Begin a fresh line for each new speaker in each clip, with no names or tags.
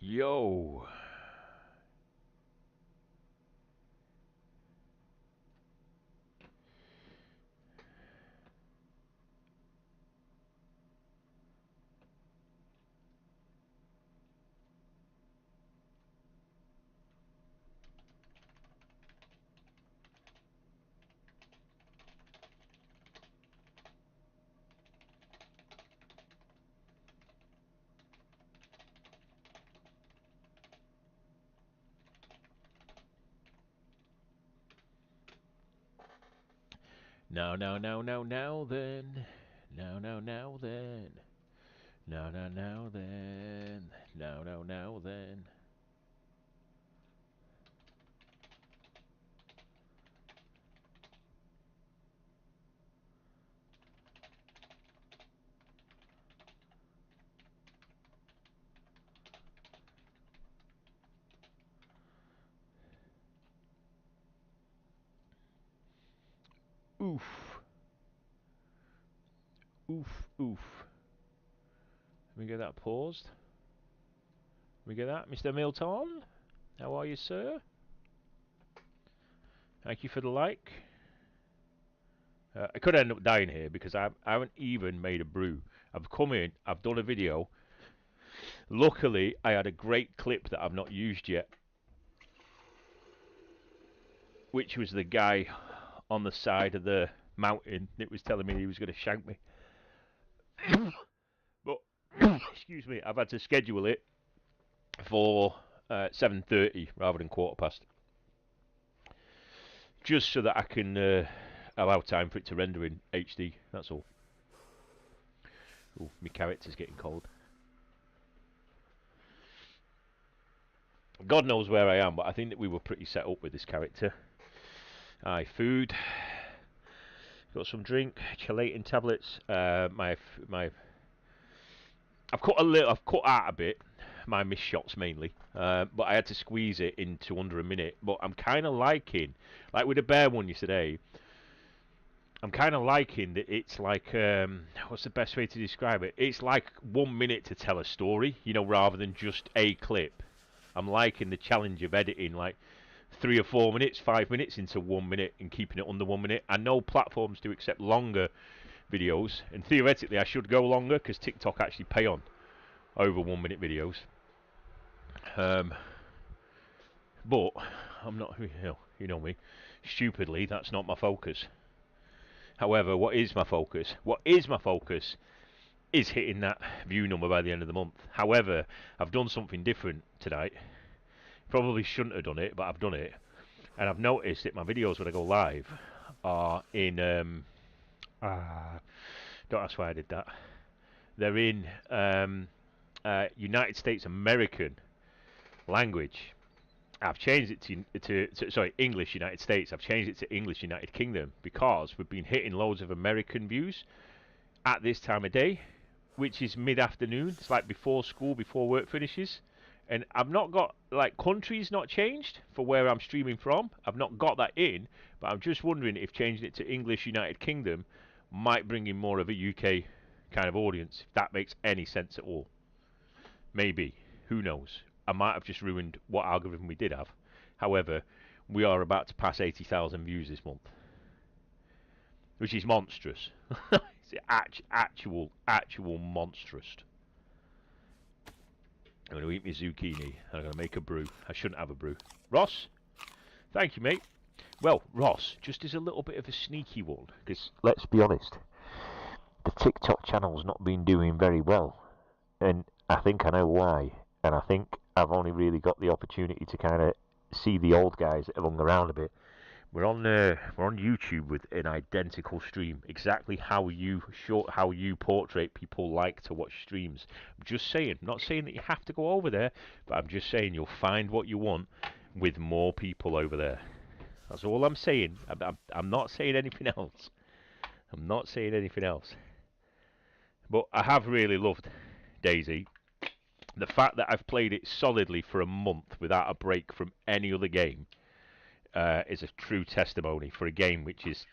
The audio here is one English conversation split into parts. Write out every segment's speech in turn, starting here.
Yo. Now then. Now then. Now then. Now then. Oof. Oof. Let me get that paused. Let me get that, Mr. Milton. How are you, sir? Thank you for the like. I could end up dying here because I haven't even made a brew. I've come in, I've done a video. Luckily, I had a great clip that I've not used yet, which was the guy on the side of the mountain that was telling me he was going to shank me. But excuse me, I've had to schedule it for 7:30 rather than 1:15, just so that I can allow time for it to render in HD. That's all. Oh, my character's getting cold. God knows where I am, but I think that we were pretty set up with this character. Aye, food. Got some drink, chelating tablets. I've cut out a bit. My missed shots mainly, but I had to squeeze it into under a minute. But I'm kind of liking, like with the bear one yesterday. I'm kind of liking that it's like, what's the best way to describe it? It's like 1 minute to tell a story, you know, rather than just a clip. I'm liking the challenge of editing like 3 or 4 minutes, 5 minutes into 1 minute and keeping it under 1 minute. I know platforms do accept longer videos, and theoretically I should go longer because TikTok actually pay on over 1 minute videos. But I'm not, you know me, stupidly, that's not my focus. However, what is my focus? Is hitting that view number by the end of the month. However, I've done something different tonight. Probably shouldn't have done it, but I've done it. And I've noticed that my videos when I go live are in, don't ask why I did that. They're in United States American language. I've changed it to sorry, English United States. I've changed it to English United Kingdom because we've been hitting loads of American views at this time of day, which is mid-afternoon. It's like before school, before work finishes. And I've not got, like, countries not changed for where I'm streaming from. I've not got that in, but I'm just wondering if changing it to English United Kingdom might bring in more of a UK kind of audience, if that makes any sense at all. Maybe. Who knows? I might have just ruined what algorithm we did have. However, we are about to pass 80,000 views this month, which is monstrous. It's actual monstrous. I'm going to eat my zucchini. I'm going to make a brew. I shouldn't have a brew. Ross, thank you, mate. Well, Ross, just as a little bit of a sneaky one, because let's be honest, the TikTok channel's not been doing very well, and I think I know why. And I think I've only really got the opportunity to kind of see the old guys that have hung around a bit. We're on YouTube with an identical stream, exactly how you portrait people like to watch streams. I'm just saying, not saying that you have to go over there, but I'm just saying you'll find what you want with more people over there. That's all I'm saying. I'm not saying anything else. I'm not saying anything else. But I have really loved DayZ. The fact that I've played it solidly for a month without a break from any other game is a true testimony for a game which is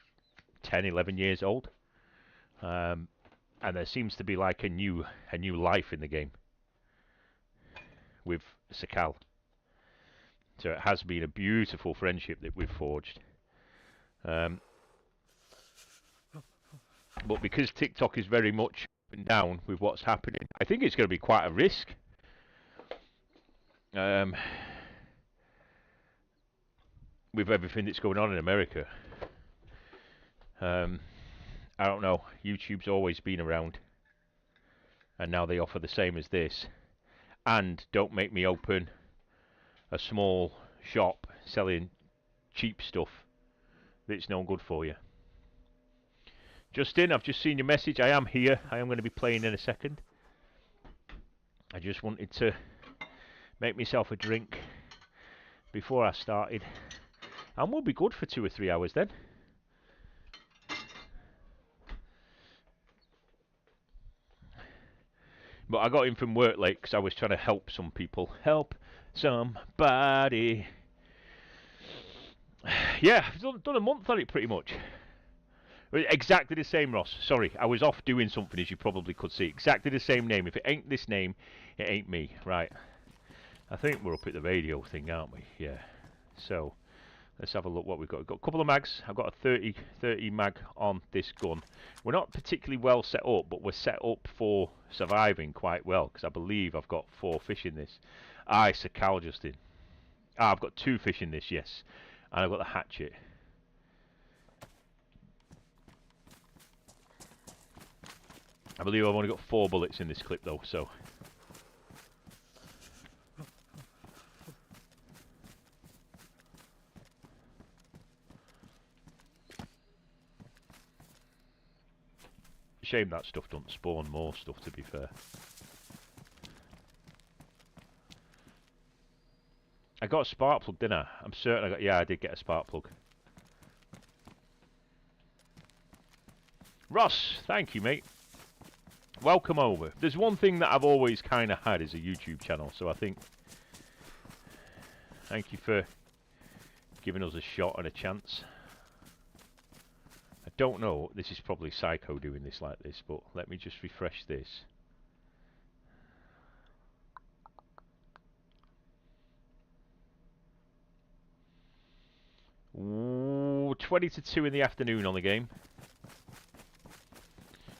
10, 11 years old. And there seems to be like a new life in the game, with Sakal. So it has been a beautiful friendship that we've forged. But because TikTok is very much up and down with what's happening, I think it's going to be quite a risk. With everything that's going on in America. I don't know. YouTube's always been around. And now they offer the same as this. And don't make me open a small shop selling cheap stuff that's no good for you. Justin, I've just seen your message. I am here. I am going to be playing in a second. I just wanted to make myself a drink before I started. And we'll be good for 2 or 3 hours then. But I got in from work late because I was trying to help some people. Help somebody. Yeah, I've done a month on it pretty much. Exactly the same, Ross. Sorry, I was off doing something, as you probably could see. Exactly the same name. If it ain't this name, it ain't me. Right. I think we're up at the radio thing, aren't we? Yeah. So, let's have a look what we've got. We've got a couple of mags. I've got a 30 mag on this gun. We're not particularly well set up, but we're set up for surviving quite well, because I believe I've got 4 fish in this. Aye, Sakal, Justin. Ah, I've got 2 fish in this, yes. And I've got the hatchet. I believe I've only got 4 bullets in this clip, though, so... Shame that stuff doesn't spawn more stuff, to be fair. I got a spark plug, didn't I? I'm certain I got... Yeah, I did get a spark plug. Ross, thank you, mate. Welcome over. There's one thing that I've always kind of had is a YouTube channel, so I think... Thank you for giving us a shot and a chance. I don't know, this is probably Psycho doing this like this, but let me just refresh this. Ooh, 20 to 2 in the afternoon on the game.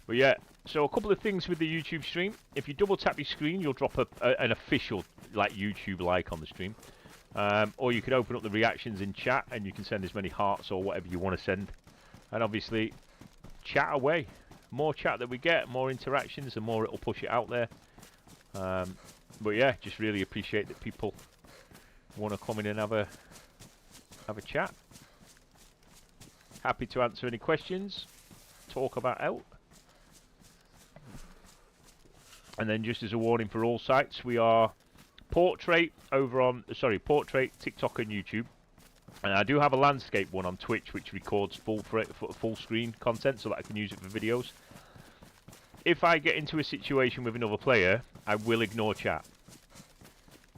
But yeah, so a couple of things with the YouTube stream. If you double tap your screen, you'll drop an official like YouTube like on the stream. Or you can open up the reactions in chat and you can send as many hearts or whatever you want to send. And obviously, chat away. More chat that we get, more interactions, the more it'll push it out there. But yeah, just really appreciate that people want to come in and have a chat. Happy to answer any questions, talk about out. And then just as a warning for all sites, we are Portrait over on, Portrait, TikTok and YouTube. And I do have a landscape one on Twitch which records full screen content so that I can use it for videos. If I get into a situation with another player, I will ignore chat.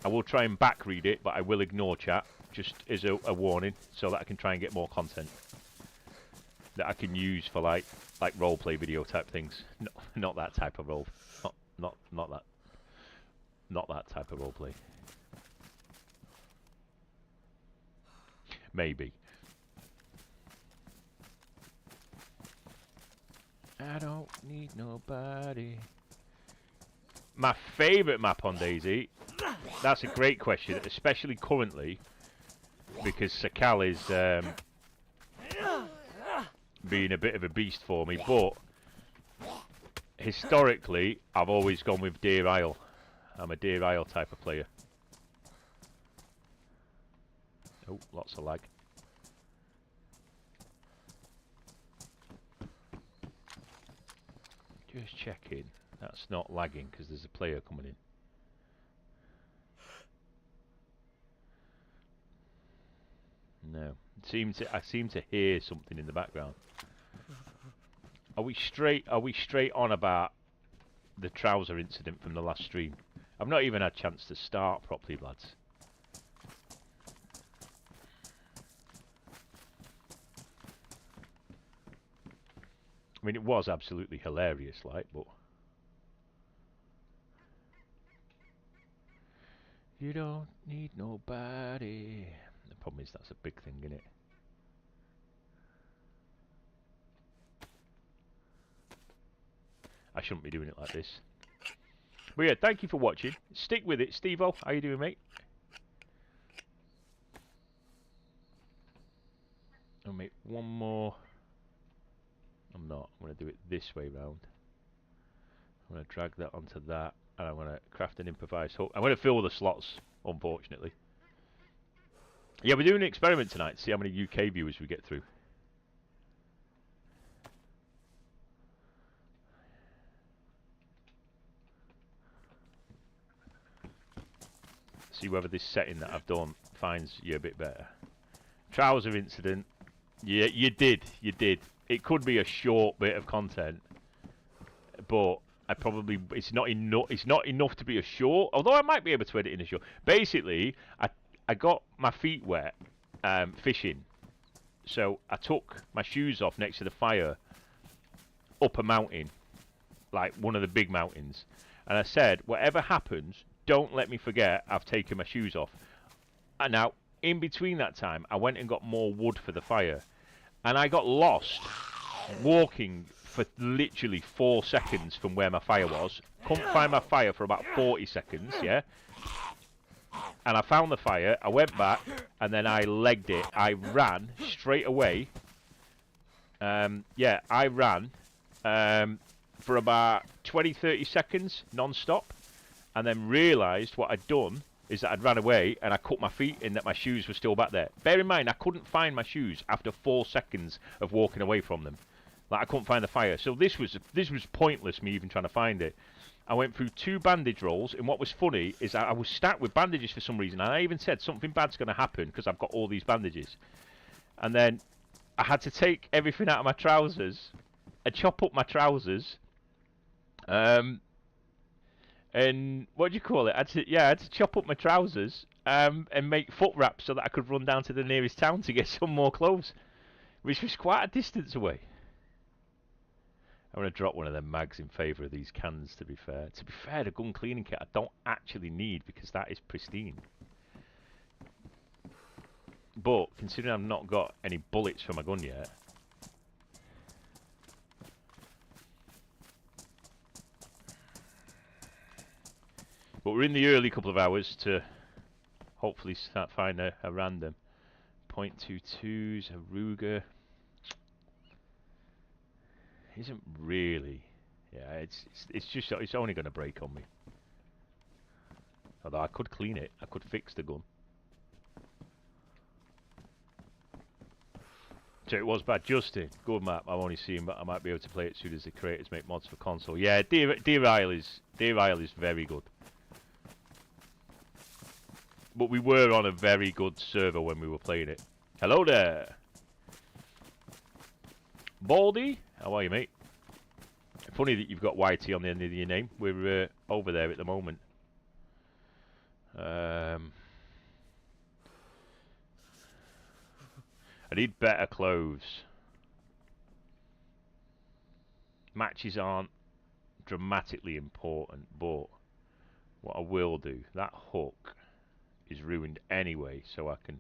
I will try and back read it, but I will ignore chat, just as a warning, so that I can try and get more content that I can use for like roleplay video type things. No, not that type of role. Not that type of roleplay. Maybe. I don't need nobody. My favourite map on DayZ? That's a great question, especially currently, because Sakal is being a bit of a beast for me, but historically, I've always gone with Deer Isle. I'm a Deer Isle type of player. Oh, lots of lag. Just checking. That's not lagging because there's a player coming in. No. I seem to hear something in the background. Are we straight on about the trouser incident from the last stream? I've not even had a chance to start properly, lads. I mean, it was absolutely hilarious, like, but... You don't need nobody. The problem is that's a big thing, isn't it? I shouldn't be doing it like this. But yeah, thank you for watching. Stick with it. Steve-O, how you doing, mate? I'll make one more. I'm not. I'm going to do it this way round. I'm going to drag that onto that. And I'm going to craft an improvised hook. I'm going to fill the slots, unfortunately. Yeah, we're doing an experiment tonight to see how many UK viewers we get through. See whether this setting that I've done finds you a bit better. Trouser incident. Yeah, you did. You did. It could be a short bit of content, but I probably it's not enough. It's not enough to be a short. Although I might be able to edit in a short. Basically, I got my feet wet fishing, so I took my shoes off next to the fire up a mountain, like one of the big mountains, and I said, whatever happens, don't let me forget I've taken my shoes off. And now, in between that time, I went and got more wood for the fire, and I got lost walking for literally 4 seconds from where my fire was. Couldn't find my fire for about 40 seconds, yeah? And I found the fire, I went back, and then I legged it. I ran straight away. Yeah, I ran for about 20-30 seconds non-stop, and then realised what I'd done is that I'd ran away and I cut my feet in that my shoes were still back there. Bear in mind, I couldn't find my shoes after 4 seconds of walking away from them. Like, I couldn't find the fire. So this was pointless, me even trying to find it. I went through 2 bandage rolls, and what was funny is I was stacked with bandages for some reason, and I even said something bad's going to happen because I've got all these bandages. And then I had to take everything out of my trousers and chop up my trousers. And what do you call it? I had to chop up my trousers and make foot wraps so that I could run down to the nearest town to get some more clothes, which was quite a distance away. I'm going to drop one of them mags in favour of these cans, to be fair. To be fair, the gun cleaning kit I don't actually need because that is pristine. But, considering I've not got any bullets for my gun yet... But we're in the early couple of hours to hopefully start find a random. .22s, a Ruger. Isn't really. Yeah, it's only going to break on me. Although I could clean it, I could fix the gun. So it was bad. Justin, good map. I'm only seeing, but I might be able to play it as soon as the creators make mods for console. Yeah, Deer Isle is very good. But we were on a very good server when we were playing it. Hello there, Baldy. How are you, mate? Funny that you've got YT on the end of your name. We're over there at the moment. I need better clothes. Matches aren't dramatically important, but what I will do, that hook is ruined anyway, so I can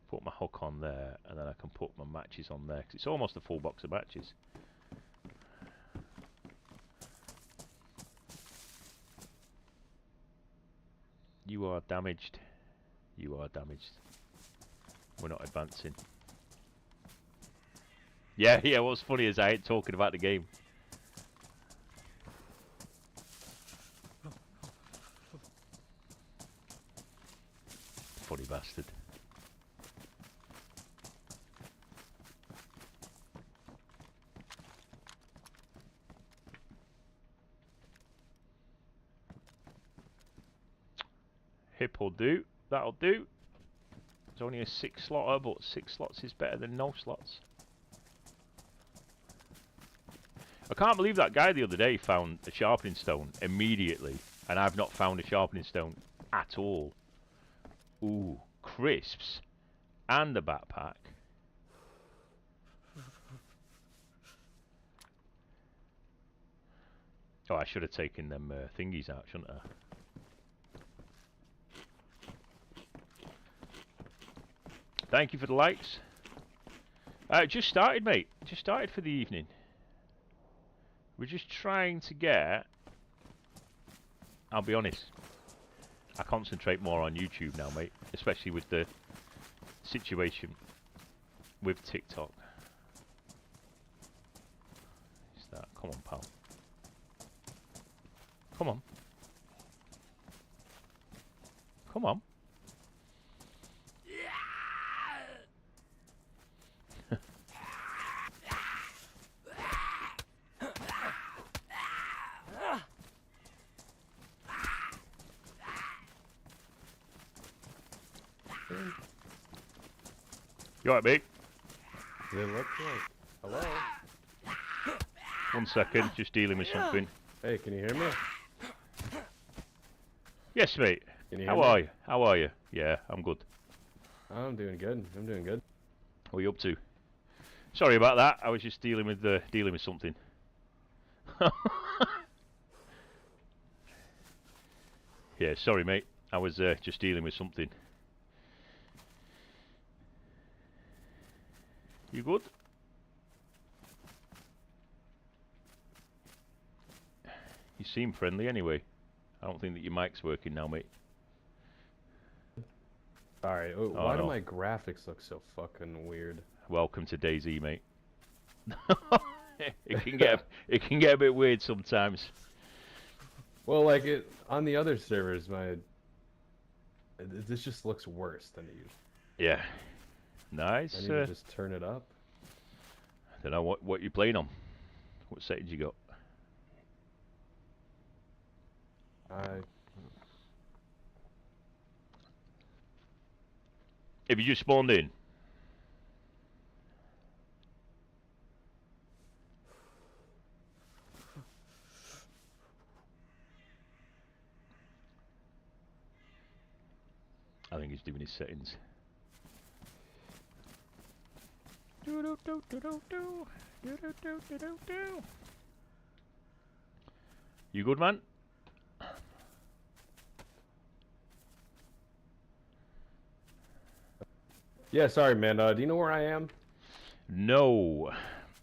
put my hook on there, and then I can put my matches on there, because it's almost a full box of matches. You are damaged. You are damaged. We're not advancing. Yeah, what's funny is I ain't talking about the game. Funny bastard. Hip will do. That'll do. It's only a 6 slotter, but 6 slots is better than no slots. I can't believe that guy the other day found a sharpening stone immediately, and I've not found a sharpening stone at all. Ooh, crisps and a backpack. Oh, I should have taken them thingies out, shouldn't I? Thank you for the likes. Just started, mate. Just started for the evening. We're just trying to get... I'll be honest. I concentrate more on YouTube now, mate. Especially with the situation with TikTok. Is that? Come on, pal. Come on. Come on. You alright, mate?
It looks like. Hello?
1 second, just dealing with something.
Hey, can you hear me?
Yes, mate.
Can you hear
How
me?
are you? How are you? Yeah, I'm good.
I'm doing good. I'm doing good.
What are you up to? Sorry about that. I was just dealing with something. Yeah, sorry, mate. I was just dealing with something. You good? You seem friendly anyway. I don't think that your mic's working now, mate.
Alright,
Oh,
why do
no.
my graphics look so fucking weird?
Welcome to DayZ, mate. it can get a bit weird sometimes.
Well, like on the other servers, this just looks worse than it usually.
Yeah. Nice.
I need to just turn it up.
I don't know what you're playing on. What settings you got? Have you just spawned in? I think he's doing his settings. You good, man?
Yeah, sorry, man. Do you know where I am?
No,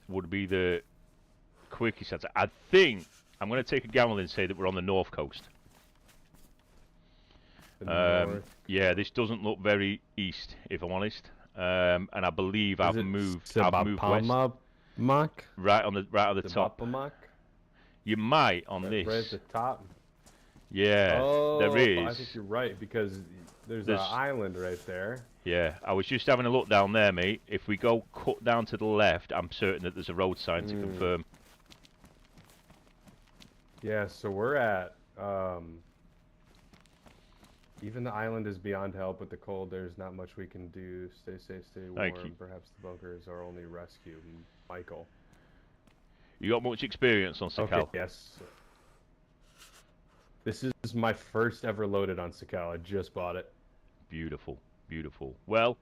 would be the quickest answer. I think I'm going to take a gamble and say that we're on the north coast. Yeah, this doesn't look very east, if I'm honest. And I believe I've moved west. Right on the top. You might on this.
Right at the top.
Yeah, there is.
I think you're right because there's an island right there.
Yeah, I was just having a look down there, mate. If we go cut down to the left, I'm certain that there's a road sign to confirm.
Yeah, so we're at, even the island is beyond help with the cold. There's not much we can do. Stay safe, stay warm.
Thank you.
Perhaps the bunker is our only rescue. Michael.
You got much experience on Sakal?
Okay, yes. This is my first ever loaded on Sakal. I just bought it.
Beautiful, beautiful. Well,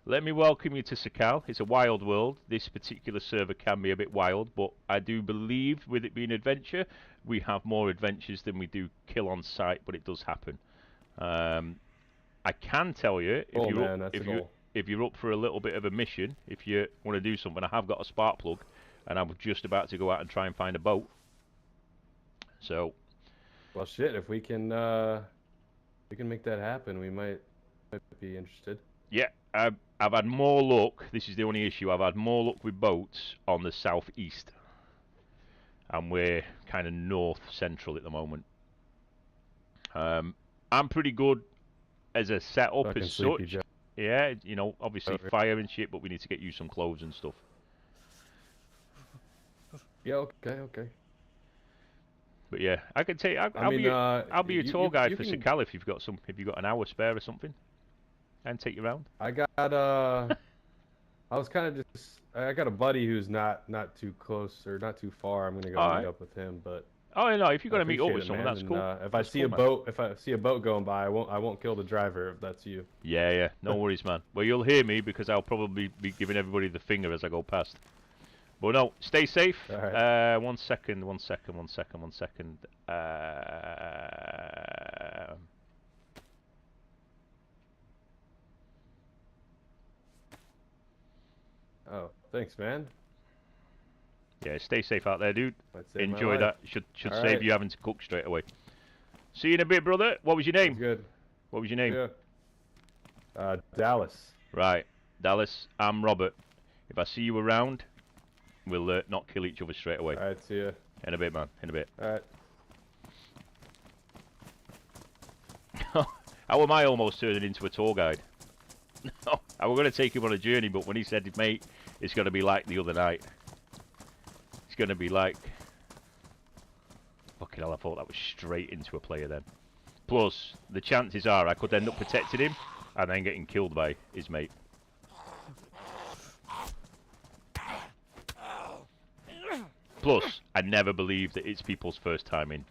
let me welcome you to Sakal. It's a wild world. This particular server can be a bit wild, but I do believe with it being adventure, we have more adventures than we do kill on sight, but it does happen. I can tell you, if you're up for a little bit of a mission, if you want to do something, I have got a spark plug, and I'm just about to go out and try and find a boat. So,
well, shit, if we can make that happen, we might be interested.
Yeah, I've had more luck. This is the only issue. I've had more luck with boats on the southeast, and we're kind of north central at the moment. I'm pretty good as a setup as such. Yeah, you know, obviously fire and shit, but we need to get you some clothes and stuff.
Yeah, okay.
But yeah, I can take. I'll be your tour guide for Sakal if you've got an hour spare or something, and take you around.
I got I was kind of just. I got a buddy who's not too close or not too far. I'm gonna go meet up with him, but.
Oh no! If you're gonna meet up with someone, that's cool.
If I see a boat going by, I won't kill the driver if that's you.
Yeah. No worries, man. Well, you'll hear me because I'll probably be giving everybody the finger as I go past. But no, stay safe.
All right.
1 second.
thanks, man.
Yeah, stay safe out there, dude. Enjoy
My
that. Should
All
save
right.
you having to cook straight away. See you in a bit, brother. What was your name?
That's good.
What was your name?
Yeah. Dallas.
Right, Dallas. I'm Robert. If I see you around, we'll not kill each other straight away.
All right, see ya.
In a bit, man. In a bit.
All right.
How am I almost turning into a tour guide? I was going to take him on a journey, but when he said, mate, it's going to be like the other night. It's going to be like... Fucking hell, I thought that was straight into a player then. Plus, the chances are I could end up protecting him and then getting killed by his mate. Plus, I never believe that it's people's first time in.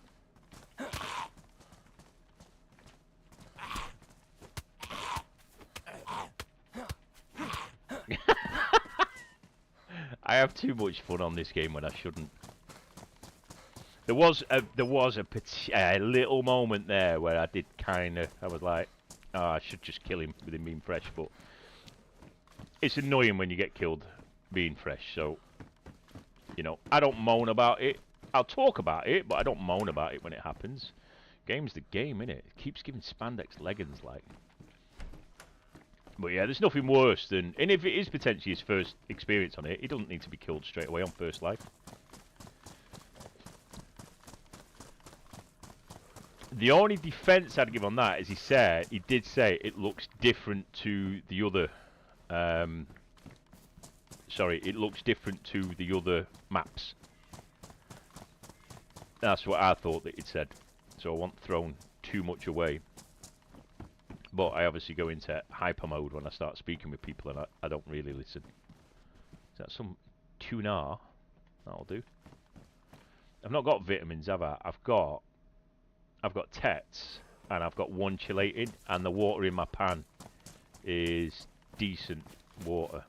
I have too much fun on this game when I shouldn't. There was a little moment there where I did I was like, oh, I should just kill him with him being fresh, but it's annoying when you get killed being fresh, so, you know, I don't moan about it. I'll talk about it, but I don't moan about it when it happens. Game's the game, innit? It keeps giving spandex leggings, like. But yeah, there's nothing worse than... And if it is potentially his first experience on it, he doesn't need to be killed straight away on first life. The only defense I'd give on that is he did say it looks different to the other... sorry, it looks different to the other maps. That's what I thought that it said. So I wasn't thrown too much away. But I obviously go into hyper mode when I start speaking with people and I don't really listen. Is that some tuna? That'll do. I've not got vitamins, have I? I've got tets and I've got one chelated and the water in my pan is decent water.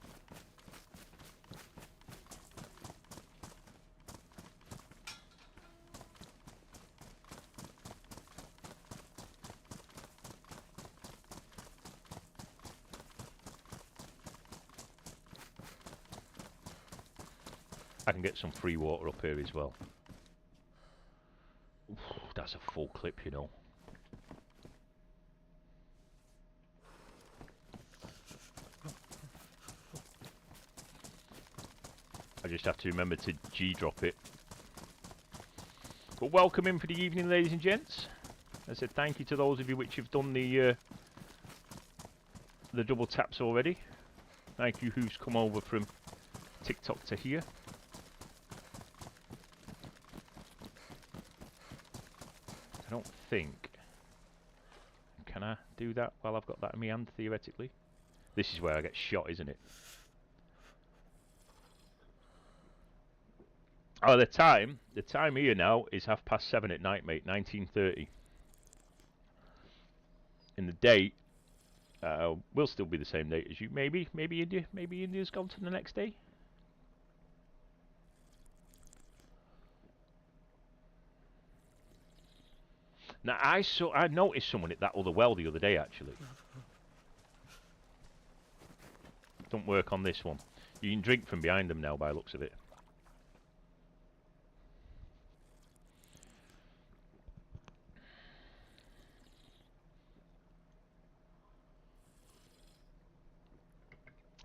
I can get some free water up here as well. Oof, that's a full clip, you know. I just have to remember to G-drop it. But welcome in for the evening, ladies and gents. I said thank you to those of you which have done the double taps already. Thank you who's come over from TikTok to here. I don't think... Can I do that while I've got that in my hand, theoretically? This is where I get shot, isn't it? Oh, the time here now is 7:30 at night, mate, 19:30. And the date will still be the same date as you. Maybe India's gone to the next day. Now I noticed someone at that other well the other day actually. Don't work on this one. You can drink from behind them now by the looks of it.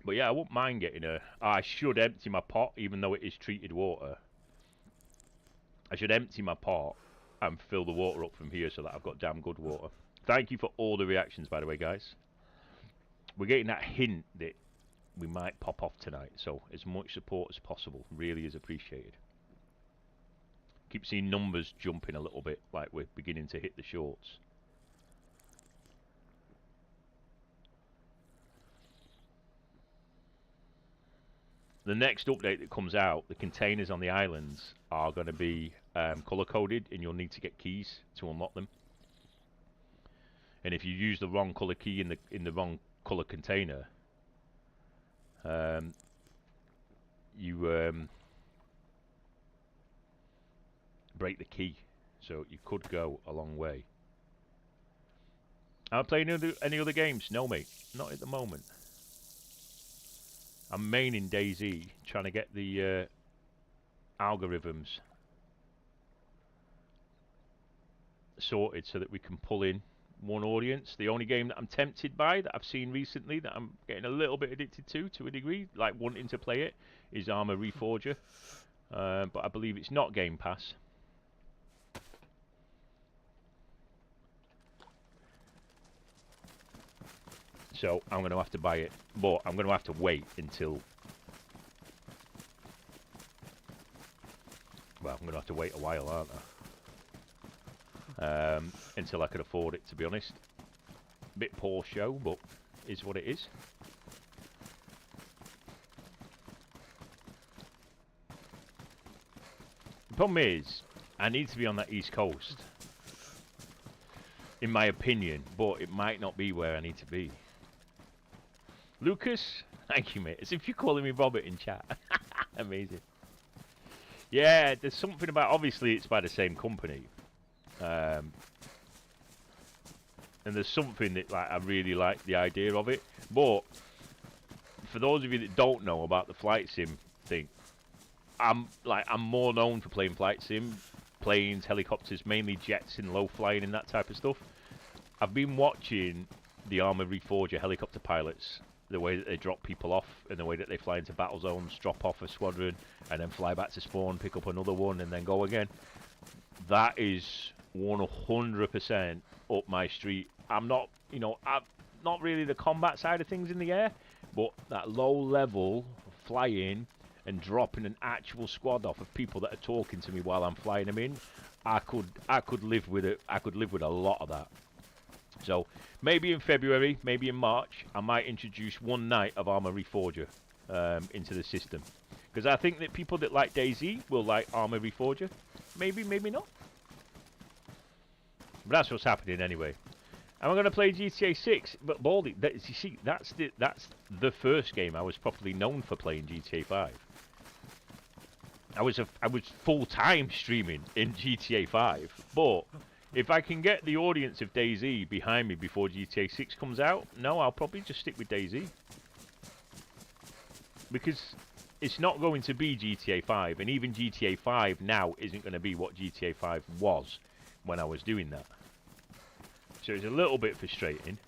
But yeah, I wouldn't mind getting a... I should empty my pot, even though it is treated water. I should empty my pot and fill the water up from here so that I've got damn good water. Thank you for all the reactions, by the way, guys. We're getting that hint that we might pop off tonight, so as much support as possible really is appreciated. Keep seeing numbers jumping a little bit, like we're beginning to hit the shorts. The next update that comes out, the containers on the islands are going to be color coded, and you'll need to get keys to unlock them. And if you use the wrong color key in the wrong color container, you break the key, so you could go a long way. Am I playing any other games? No, mate, not at the moment. I'm maining DayZ, trying to get the algorithms sorted so that we can pull in one audience. The only game that I'm tempted by, that I've seen recently, that I'm getting a little bit addicted to a degree, like wanting to play it, is Arma Reforger. But I believe it's not Game Pass. So I'm going to have to buy it, but I'm going to have to wait until... Well, I'm going to have to wait a while, aren't I? Until I can afford it, to be honest. Bit poor show, but is what it is. The problem is, I need to be on that East Coast, in my opinion, but it might not be where I need to be. Lucas, thank you, mate. As if you're calling me Robert in chat. Amazing. Yeah, there's something about, obviously it's by the same company. And there's something that I really like the idea of it. But for those of you that don't know about the flight sim thing, I'm more known for playing flight sim, planes, helicopters, mainly jets and low flying and that type of stuff. I've been watching the Arma Reforger helicopter pilots, the way that they drop people off and the way that they fly into battle zones, drop off a squadron and then fly back to spawn, pick up another one and then go again. That is 100% up my street. I'm not, you know, I'm not really the combat side of things in the air, but that low level flying and dropping an actual squad off of people that are talking to me while I'm flying them in, I could live with it. I could live with a lot of that. So maybe in February, maybe in March, I might introduce one night of Arma Reforger into the system, because I think that people that like DayZ will like Arma Reforger. Maybe, maybe not. But that's what's happening anyway. Am I going to play GTA 6? But Baldy, you see, that's the first game I was properly known for playing GTA 5. I was full-time streaming in GTA 5, but if I can get the audience of DayZ behind me before GTA 6 comes out, no, I'll probably just stick with DayZ. Because it's not going to be GTA 5, and even GTA 5 now isn't going to be what GTA 5 was when I was doing that. So it's a little bit frustrating.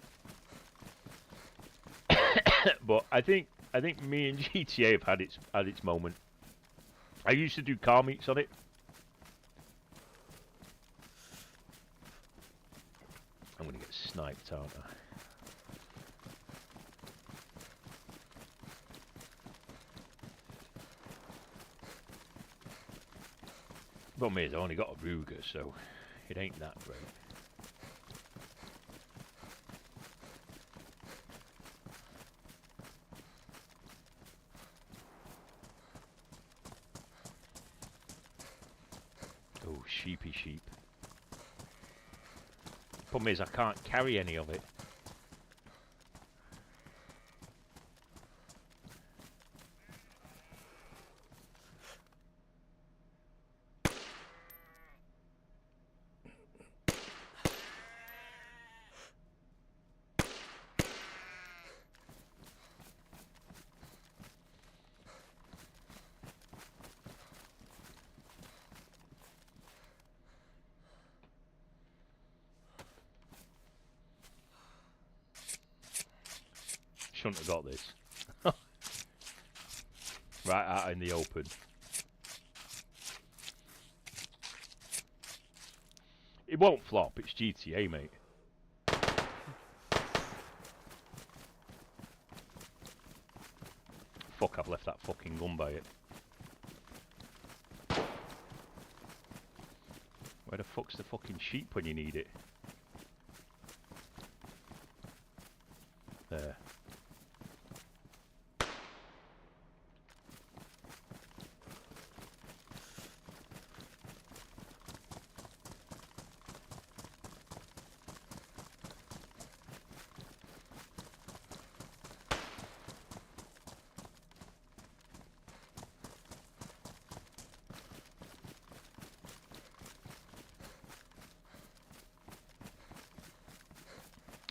But I think me and GTA have had its moment. I used to do car meets on it. I'm gonna get sniped, aren't I? Problem is, I only got a Ruger, so it ain't that great. Oh, sheepy sheep. Problem is, I can't carry any of it. Shouldn't have got this. Right out in the open. It won't flop, it's GTA, mate. Fuck, I've left that fucking gun by it. Where the fuck's the fucking sheep when you need it? There.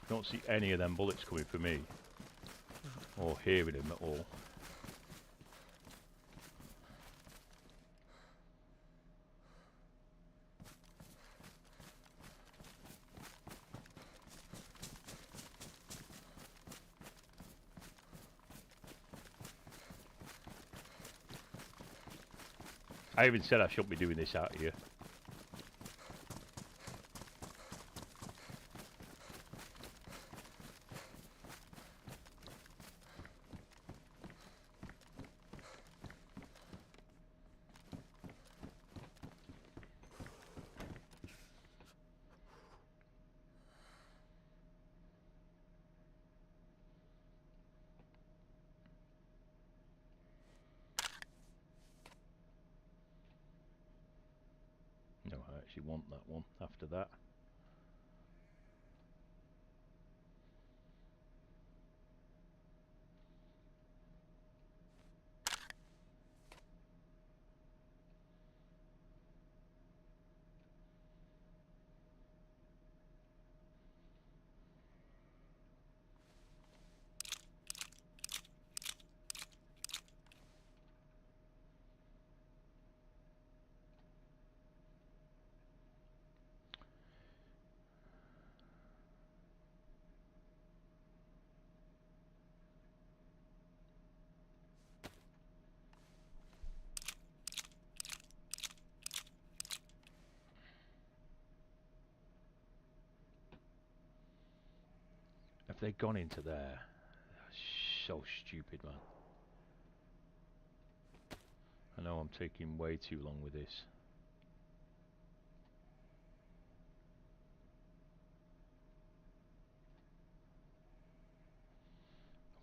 Don't see any of them bullets coming for me, or hearing them at all. I even said I shouldn't be doing this out here. No, I actually want that one after that. Have they gone into there? So stupid, man. I know I'm taking way too long with this.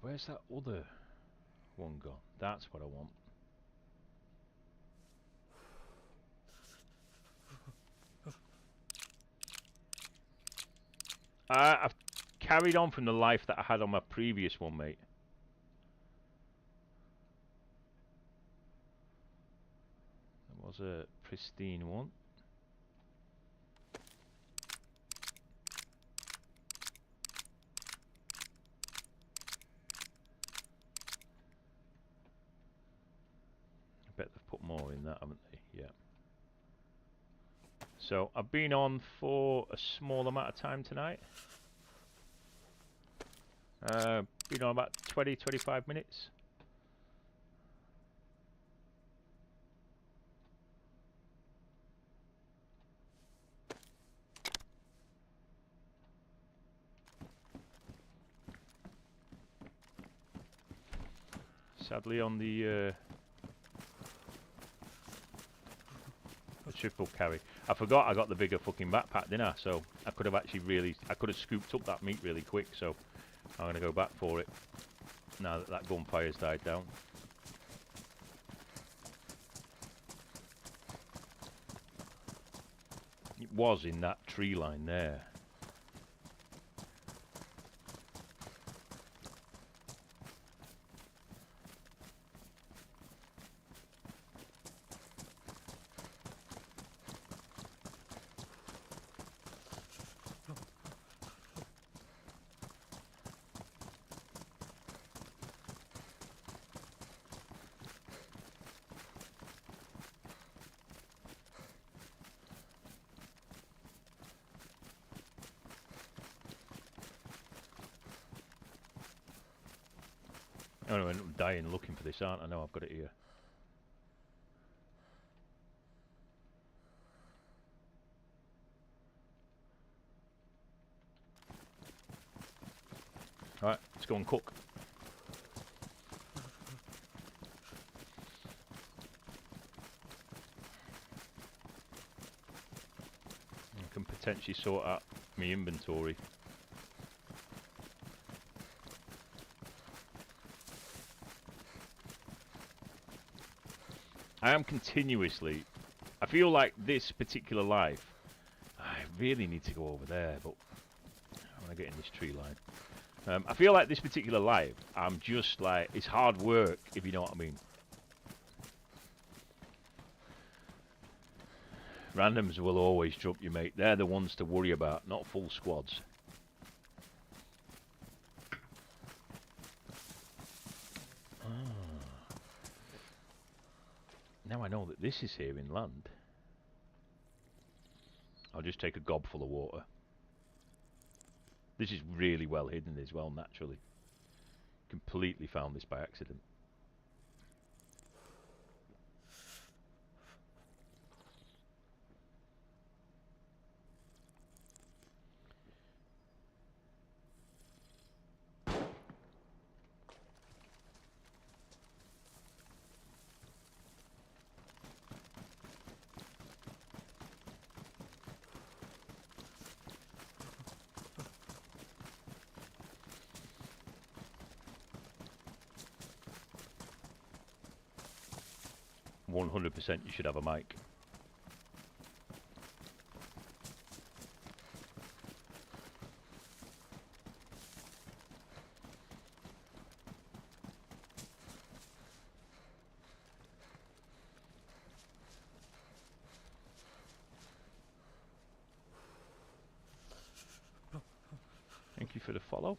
Where's that other one gone? That's what I want. I've carried on from the life that I had on my previous one, mate. That was a pristine one. I bet they've put more in that, haven't they? Yeah. So I've been on for a small amount of time tonight. Been on about 20-25 minutes. Sadly on the triple carry. I forgot I got the bigger fucking backpack, didn't I? So I could have actually I could have scooped up that meat really quick, so I'm going to go back for it now that that gunfire's died down. It was in that tree line there. Oh no, I'm dying looking for this, aren't I? No, I've got it here. Alright, let's go and cook. I can potentially sort out my inventory. I am continuously... I feel like this particular life, I really need to go over there, but I want to get in this tree line. I feel like this particular life, I'm just like, it's hard work, if you know what I mean. Randoms will always drop you, mate. They're the ones to worry about, not full squads. Now I know that this is here inland. I'll just take a gob full of water. This is really well hidden as well, naturally. Completely found this by accident. 100% you should have a mic. Thank you for the follow.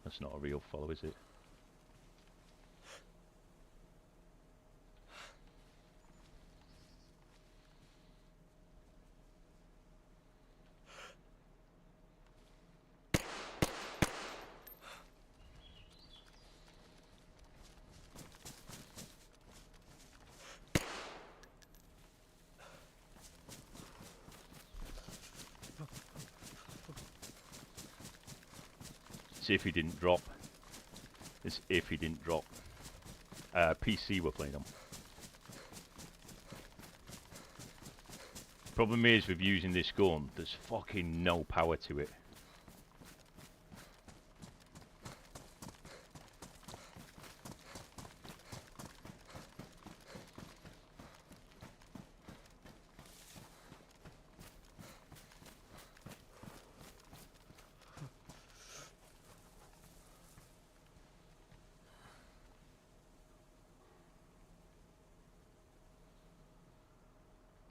That's not a real follow, is it? See if he didn't drop. It's if he didn't drop. PC we're playing on. Problem is with using this gun, there's fucking no power to it.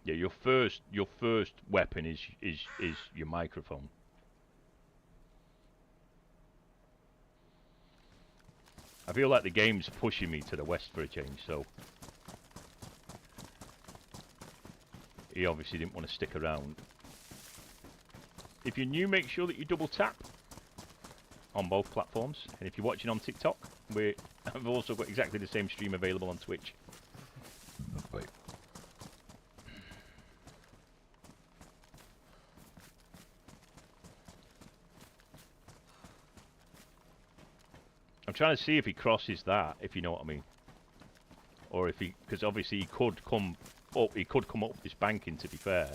Yeah, your first weapon is your microphone. I feel like the game's pushing me to the west for a change, so he obviously didn't want to stick around. If you're new, make sure that you double tap on both platforms, and if you're watching on TikTok, I've also got exactly the same stream available on Twitch. Wait. I'm trying to see if he crosses that, if you know what I mean. Or if he, because obviously he could come up this banking, to be fair,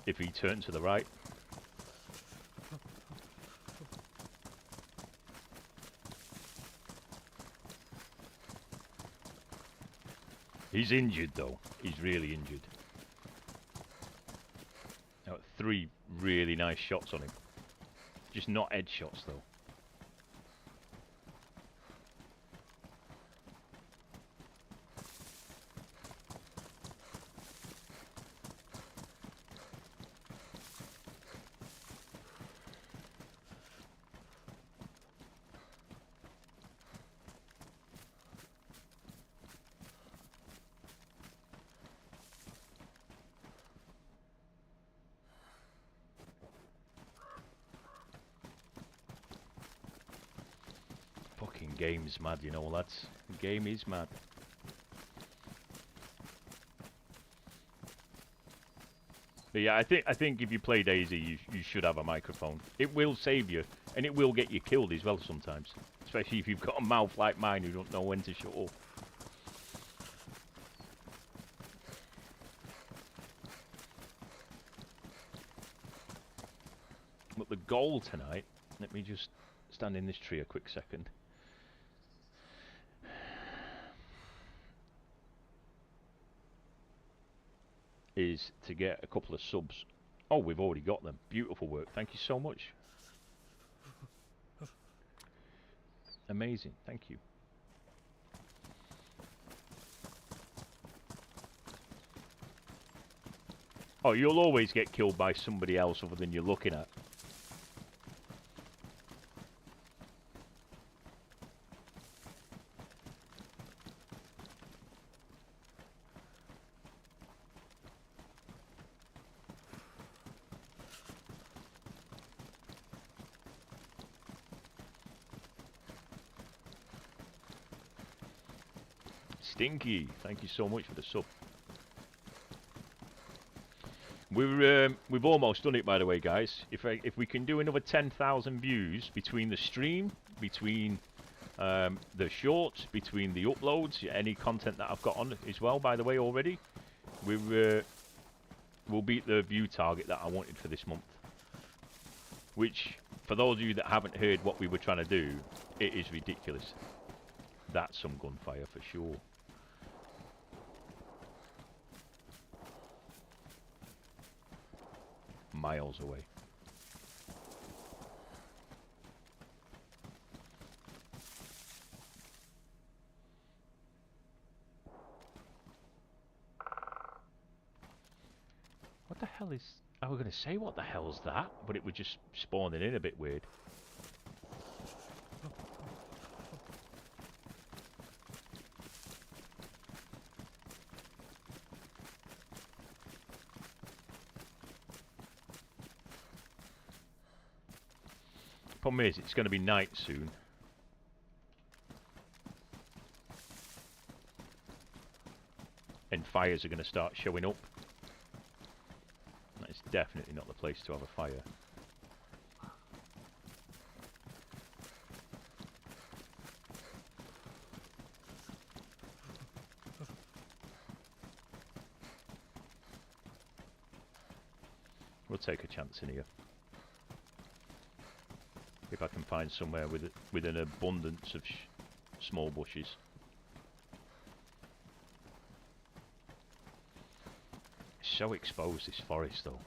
if he turned to the right. He's injured though, he's really injured. Now, 3 really nice shots on him. Just not edge shots though. Game is mad, you know, lads. The game is mad. But yeah, I think if you play DayZ, you should have a microphone. It will save you, and it will get you killed as well sometimes. Especially if you've got a mouth like mine who don't know when to shut up. But the goal tonight, let me just stand in this tree a quick second. Is to get a couple of subs. Oh, we've already got them. Beautiful work. Thank you so much. Amazing. Thank you. Oh, you'll always get killed by somebody else other than you're looking at. Stinky, thank you so much for the sub. We've almost done it, by the way, guys. If we can do another 10,000 views between the stream, between the shorts, between the uploads, any content that I've got on as well, by the way, already, we'll beat the view target that I wanted for this month. Which, for those of you that haven't heard what we were trying to do, it is ridiculous. That's some gunfire for sure. Miles away. What the hell is... I was going to say, what the hell's that? But it was just spawning in a bit weird. Problem is, it's going to be night soon. And fires are going to start showing up. That is definitely not the place to have a fire. We'll take a chance in here. If I can find somewhere with an abundance of small bushes. It's so exposed, this forest, though.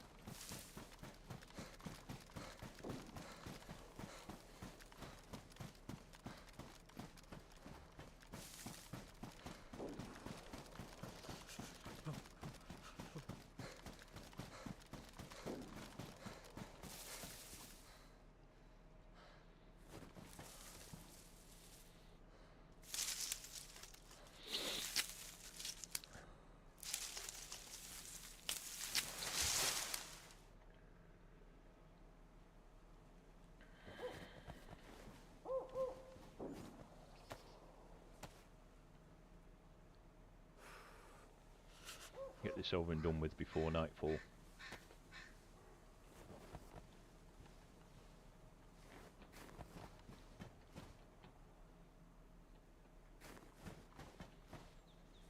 Get this over and done with before nightfall.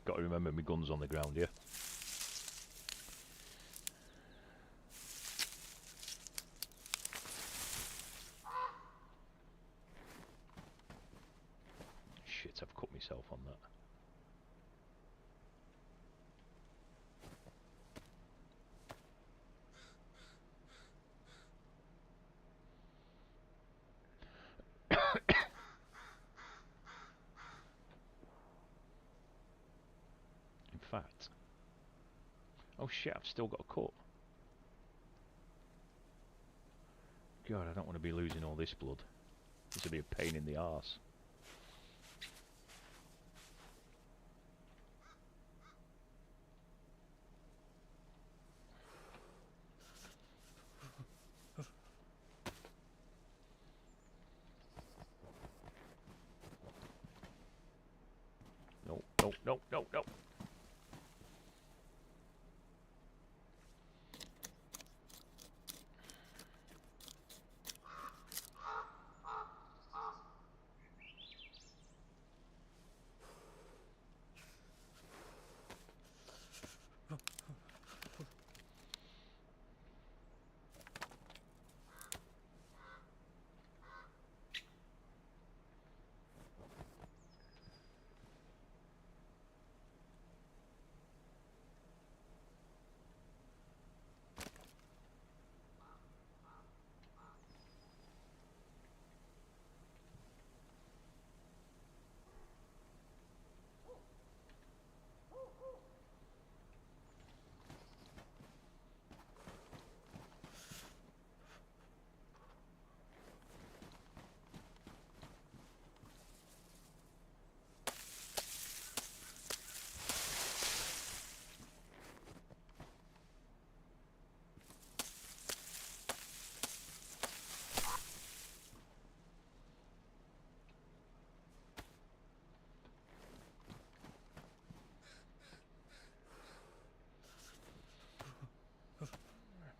Got to remember my gun's on the ground here. Shit, I've cut myself on that. In fact... Oh shit, I've still got a cut. God, I don't want to be losing all this blood. This will be a pain in the arse. No, no, no, no, no.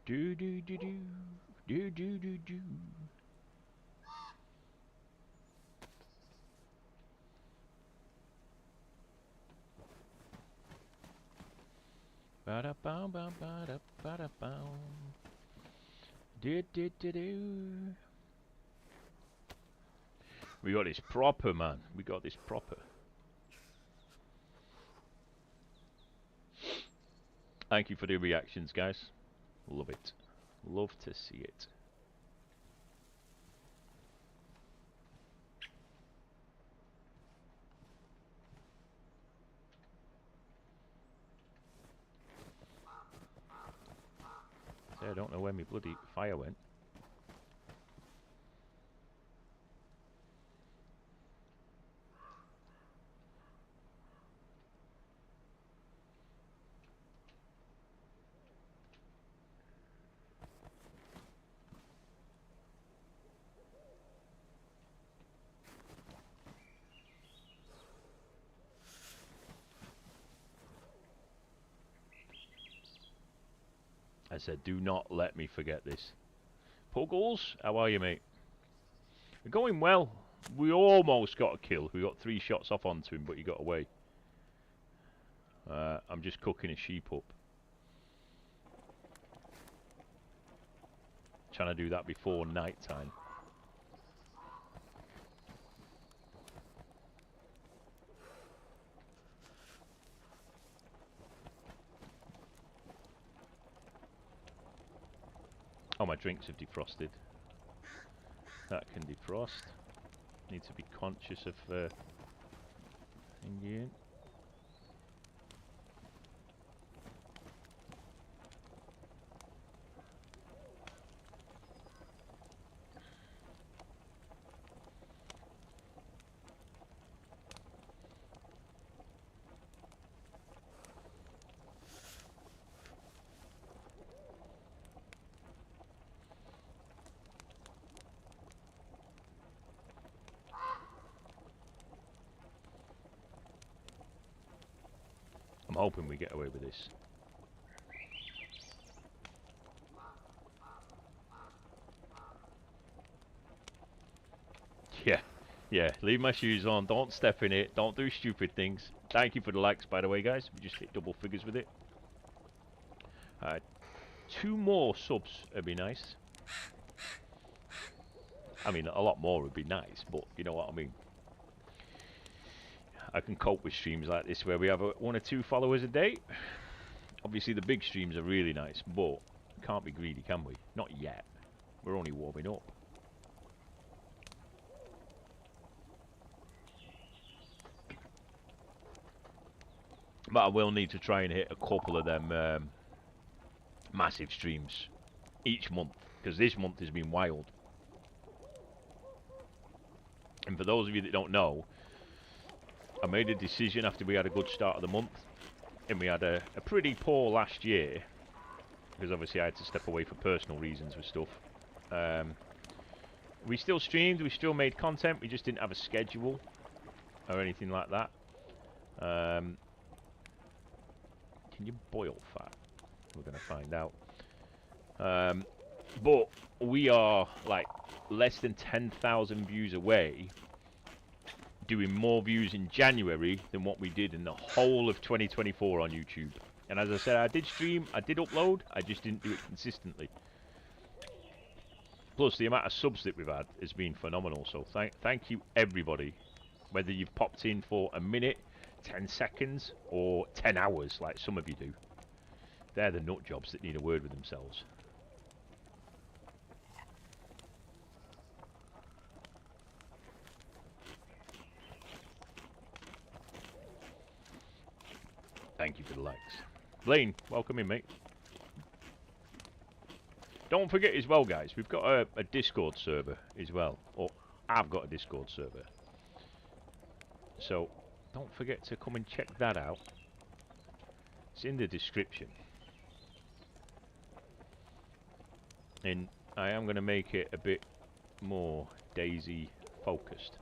Do do do do do do do do. Ba da bow bow ba da bow. Do do do do. We got this proper, man. We got this proper. Thank you for the reactions, guys. Love it. Love to see it. I don't know where my bloody fire went. I said, do not let me forget this. Puggles, how are you, mate? We're going well. We almost got a kill. We got 3 shots off onto him, but he got away. I'm just cooking a sheep up. Trying to do that before night time. Oh, my drinks have defrosted. That can defrost. Need to be conscious of thingy. I'm hoping we get away with this. Yeah, leave my shoes on, don't step in it, don't do stupid things. Thank you for the likes, by the way, guys. We just hit double figures with it. 2 more subs would be nice. I mean, a lot more would be nice, but you know what I mean. I can cope with streams like this where we have 1 or 2 followers a day. Obviously, the big streams are really nice, but can't be greedy, can we? Not yet. We're only warming up. But I will need to try and hit a couple of them massive streams each month, because this month has been wild. And for those of you that don't know, I made a decision after we had a good start of the month, and we had a pretty poor last year, because obviously I had to step away for personal reasons with stuff. We still streamed, we still made content, we just didn't have a schedule or anything like that. Can you boil fat? We're going to find out. But we are like less than 10,000 views away, doing more views in January than what we did in the whole of 2024 on YouTube. And as I said, I did stream, I did upload, I just didn't do it consistently. Plus, the amount of subs that we've had has been phenomenal. So thank you, everybody. Whether you've popped in for a minute, 10 seconds, or 10 hours, like some of you do. They're the nut jobs that need a word with themselves. Thank you for the likes. Blaine, welcome in, mate. Don't forget as well, guys, we've got a Discord server as well. Or I've got a Discord server. So don't forget to come and check that out. It's in the description. And I am going to make it a bit more DayZ focused.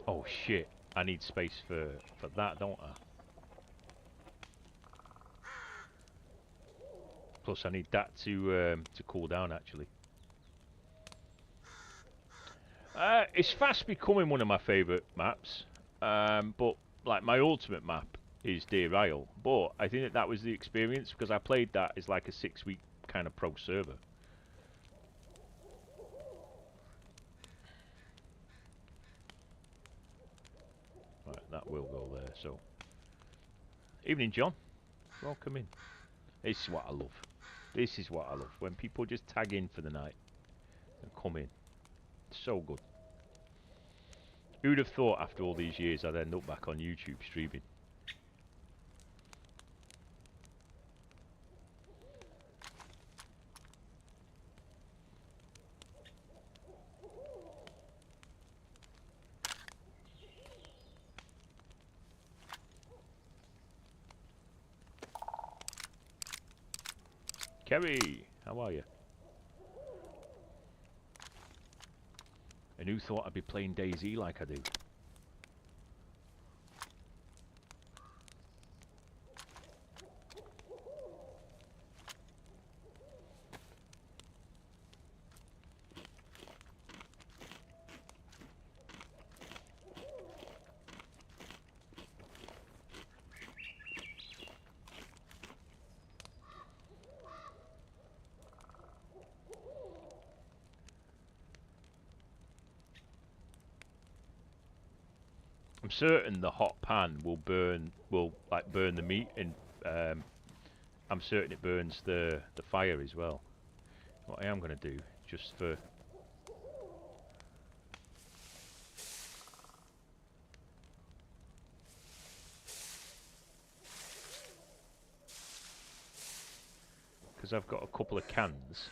Oh shit! I need space for that, don't I? Plus, I need that to cool down. Actually, it's fast becoming one of my favourite maps. But like my ultimate map is DayZ. But I think that was the experience because I played that as like a 6-week kind of pro server. Right, that will go there. So, evening, John. Welcome in. This is what I love. This is what I love. When people just tag in for the night and come in. So good. Who'd have thought after all these years I'd end up back on YouTube streaming? Kerry, how are you? And who thought I'd be playing DayZ like I do? I'm certain the hot pan will burn the meat, and I'm certain it burns the fire as well. What I am going to do, just for because I've got a couple of cans.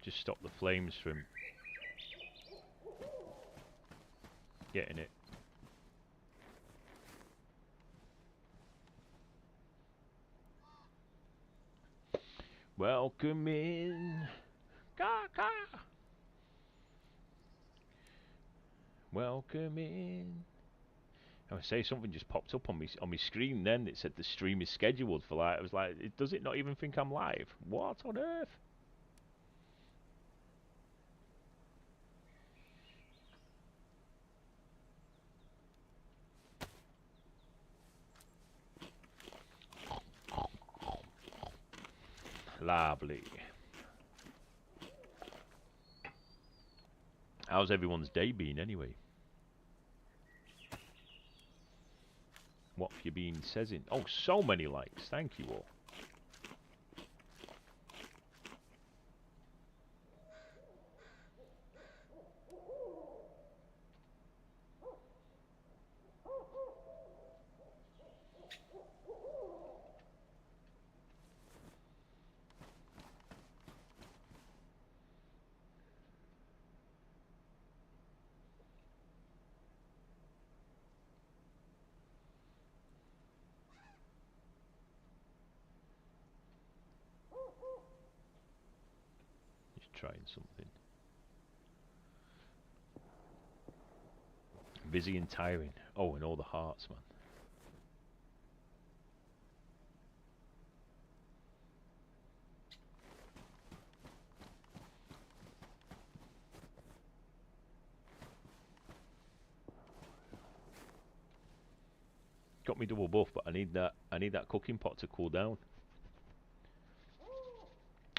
Just stop the flames from getting it. Welcome in. Ka-ka. Welcome in. I would say something just popped up on my screen then. It said the stream is scheduled for like, I was like, does it not even think I'm live? What on earth? Lovely. How's everyone's day been anyway? What have you been saying? Oh, so many likes. Thank you all. Just trying something. Busy and tiring. Oh, and all the hearts, man. Got me double buff, but I need that cooking pot to cool down.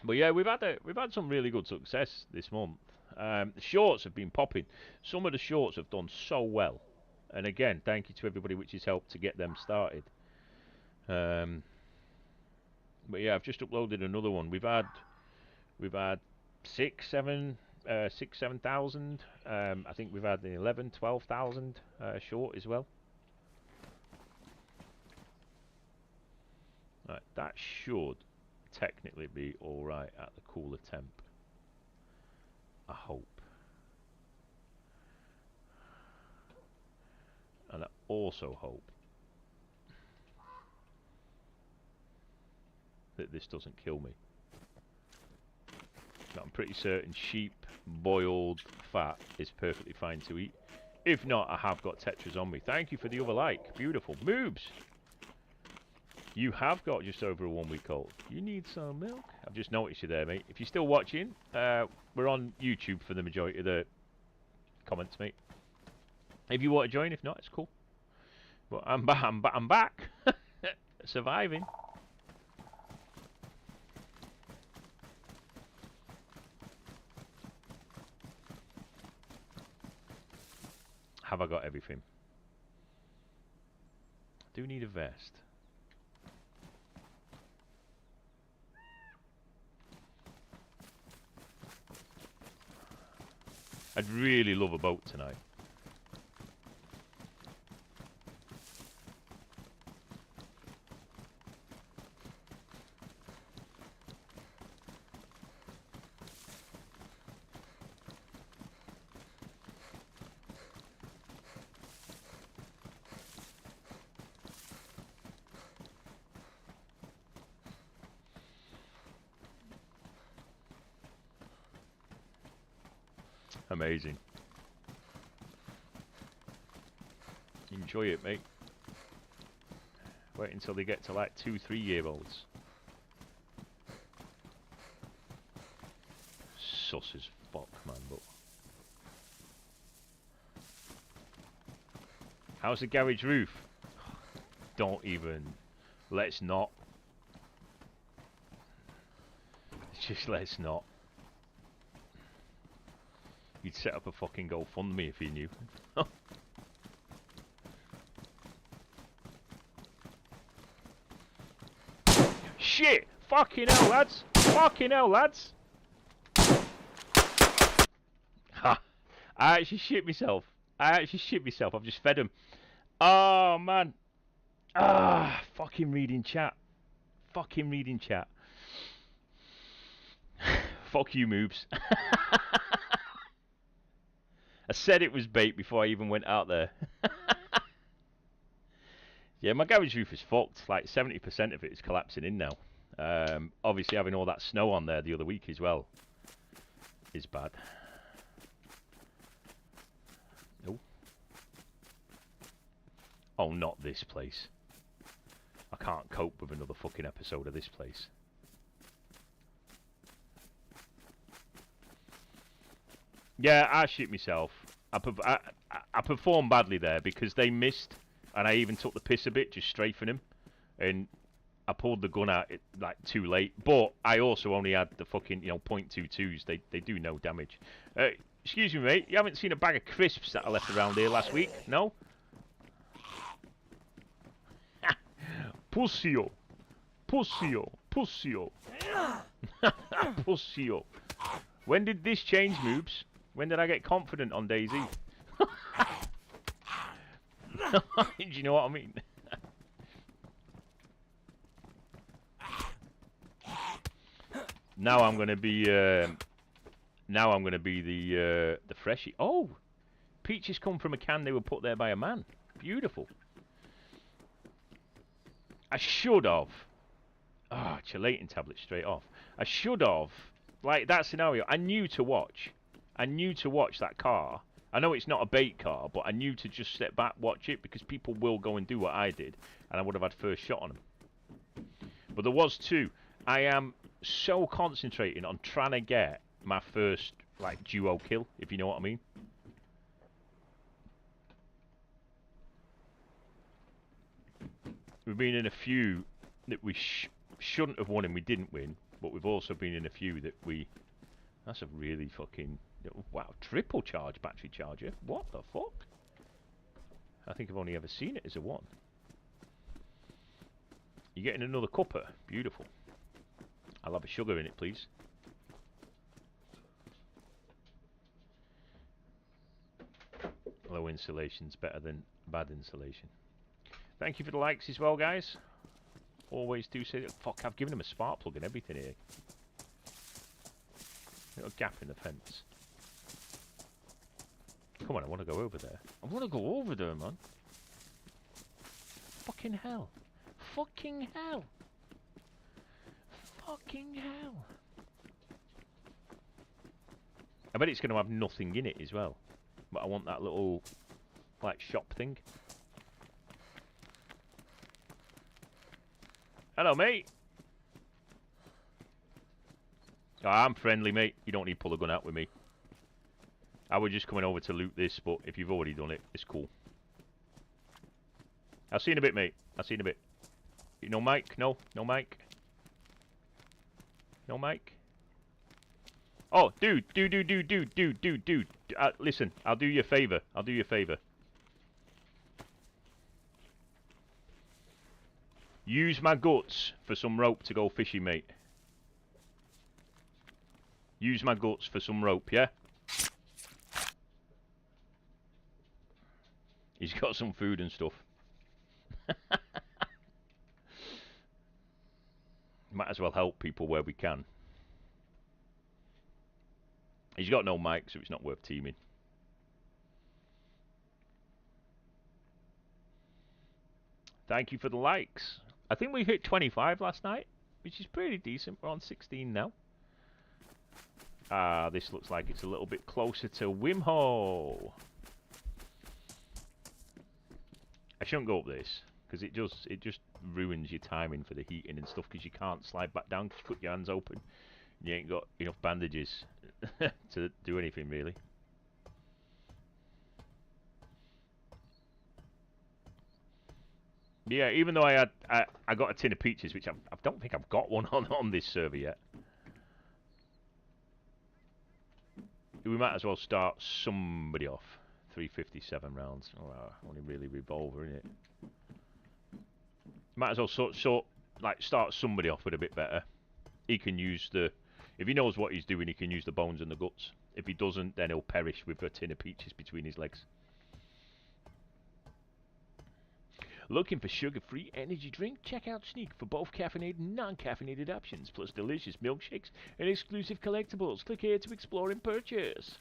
But yeah, we've had some really good success this month. The shorts have been popping. Some of the shorts have done so well, and again, thank you to everybody which has helped to get them started. But yeah, I've just uploaded another one. We've had 7,000. I think we've had an 11, 12,000 short as well. Right, that should technically be alright at the cooler temp. I hope. And I also hope that this doesn't kill me. I'm pretty certain sheep boiled fat is perfectly fine to eat. If not, I have got Tetras on me. Thank you for the other like. Beautiful. Moobs! You have got just over a 1 week old. You need some milk? I've just noticed you there, mate. If you're still watching, we're on YouTube for the majority of the comments, mate. If you want to join, if not, it's cool. But I'm back. Surviving. Have I got everything? I do need a vest. I'd really love a boat tonight. Amazing. Enjoy it, mate. Wait until they get to like 2-3-year-olds. Sus as fuck, man, but... How's the garage roof? Don't even... Let's not. Just let's not. You'd set up a fucking GoFundMe if you knew. Shit! Fucking hell, lads! Fucking hell, lads! Ha! I actually shit myself. I've just fed him. Oh, man. Ah, fucking reading chat. Fucking reading chat. Fuck you, moobs. I said it was bait before I even went out there. Yeah, my garage roof is fucked. Like 70% of it is collapsing in now. Obviously, having all that snow on there the other week as well is bad. Oh. Oh, not this place. I can't cope with another fucking episode of this place. Yeah, I shit myself. I performed badly there because they missed, and I even took the piss a bit, just strafing him, and I pulled the gun out like too late. But I also only had the fucking .22s. They do no damage. Excuse me, mate. You haven't seen a bag of crisps that I left around here last week? No. Pussyo, pussyo, pussyo, pussyo. When did this change, moobs? When did I get confident on DayZ? Do you know what I mean? Now I'm gonna be the freshie. Oh, peaches come from a can they were put there by a man. Beautiful. I should have. Ah, chelating tablet straight off. I should have. Like that scenario, I knew to watch. I knew to watch that car. I know it's not a bait car, but I knew to just step back, watch it, because people will go and do what I did, and I would have had first shot on them. But there was two. I am so concentrating on trying to get my first like duo kill, if you know what I mean. We've been in a few that we shouldn't have won and we didn't win, but we've also been in a few that we... That's a really fucking... Wow, triple charge battery charger. What the fuck? I think I've only ever seen it as a 1. You're getting another cuppa. Beautiful. I'll have a sugar in it, please. Low insulation's better than bad insulation. Thank you for the likes as well, guys. Always do say that. Fuck, I've given him a spark plug and everything here. Little gap in the fence. Come on, I want to go over there. I want to go over there, man. Fucking hell. Fucking hell. Fucking hell. bet it's going to have nothing in it as well. But I want that little, like, shop thing. Hello, mate. Oh, I'm friendly, mate. You don't need to pull a gun out with me. I was just coming over to loot this, but if you've already done it, it's cool. I'll see you in a bit, mate. I'll see you in a bit. No mic? No? No mic? No mic? Oh, dude. Listen, I'll do you a favour. I'll do you a favour. Use my guts for some rope to go fishing, mate. Use my guts for some rope, yeah? He's got some food and stuff. Might as well help people where we can. He's got no mic, so it's not worth teaming. Thank you for the likes. I think we hit 25 last night, which is pretty decent. We're on 16 now. This looks like it's a little bit closer to Wimho. I shouldn't go up this, because it just ruins your timing for the heating and stuff, because you can't slide back down because you cut your hands open. You ain't got enough bandages to do anything, really. Yeah, even though I got a tin of peaches, which I don't think I've got one on this server yet. We might as well start somebody off. 357 rounds. Oh, only really revolver, innit? Might as well start somebody off with a bit better. He can use the... If he knows what he's doing, he can use the bones and the guts. If he doesn't, then he'll perish with a tin of peaches between his legs. Looking for sugar-free energy drink? Check out Sneak for both caffeinated and non-caffeinated options, plus delicious milkshakes and exclusive collectibles. Click here to explore and purchase.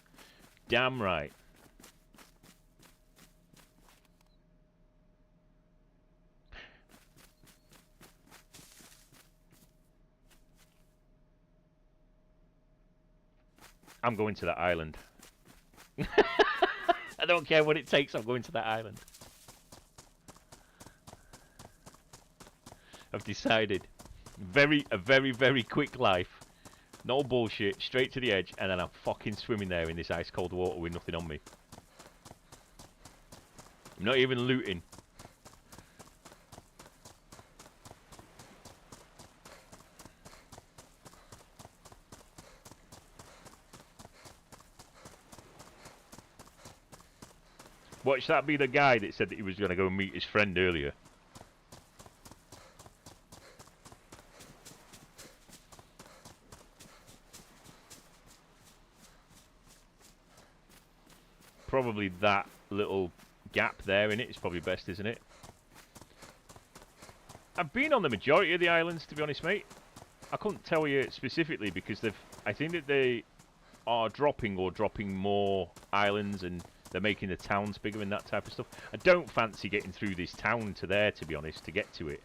Damn right. I'm going to that island. I don't care what it takes, I'm going to that island. I've decided. A very, very quick life. No bullshit, straight to the edge, and then I'm fucking swimming there in this ice cold water with nothing on me. I'm not even looting. Watch that be the guy that said that he was going to go and meet his friend earlier. Probably that little gap there in it is probably best, isn't it? I've been on the majority of the islands, to be honest, mate. I couldn't tell you specifically because I think that they are dropping more islands and they're making the towns bigger and that type of stuff. I don't fancy getting through this town to there, to be honest, to get to it.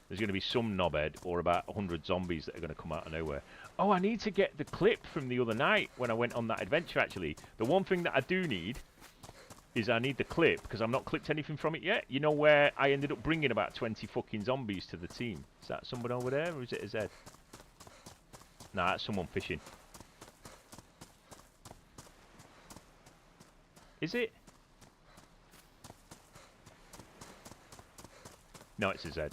There's going to be some knobhead or about 100 zombies that are going to come out of nowhere. Oh, I need to get the clip from the other night when I went on that adventure, actually. The one thing that I do need is I need the clip, because I've not clipped anything from it yet. You know where I ended up bringing about 20 fucking zombies to the team? Is that someone over there, or is it a Zed? Nah, that's someone fishing. Is it? No, it's a Zed.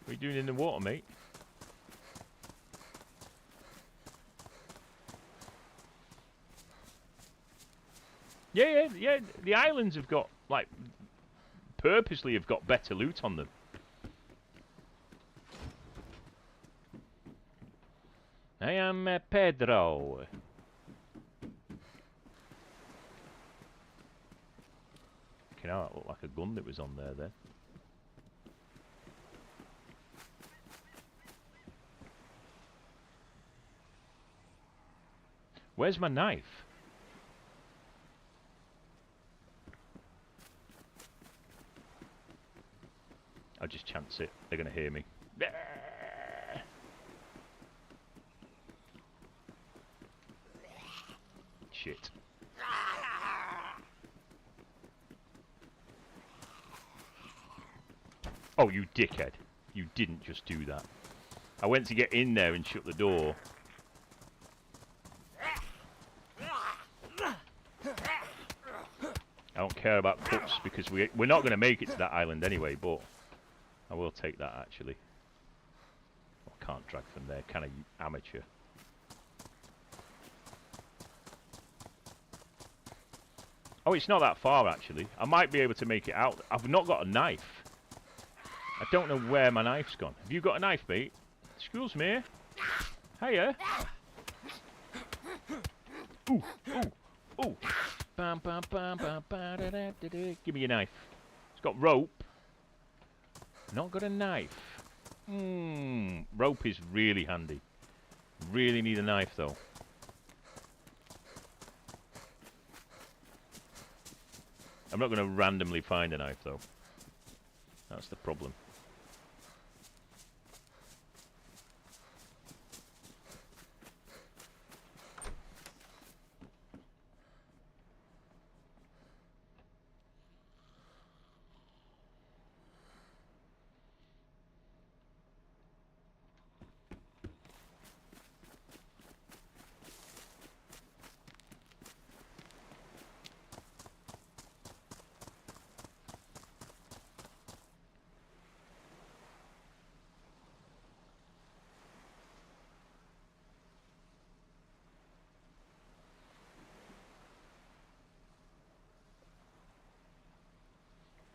What are you doing in the water, mate? Yeah. The islands have got, like, purposely have got better loot on them. I am Pedro. Okay, now that looked like a gun that was on there then. Where's my knife? I just chance it. They're going to hear me. Shit. Oh, you dickhead. You didn't just do that. I went to get in there and shut the door. I don't care about cuts because we're not going to make it to that island anyway, but I will take that actually. I can't drag from there, can I, amateur? Oh, it's not that far actually. I might be able to make it out. I've not got a knife. I don't know where my knife's gone. Have you got a knife, mate? Excuse me. Hiya. Ooh, ooh, ooh. Bam, bam, bam, bam, ba, da, da, da, da. Give me your knife. It's got rope. Not got a knife. Rope is really handy. Really need a knife though. I'm not going to randomly find a knife though. That's the problem.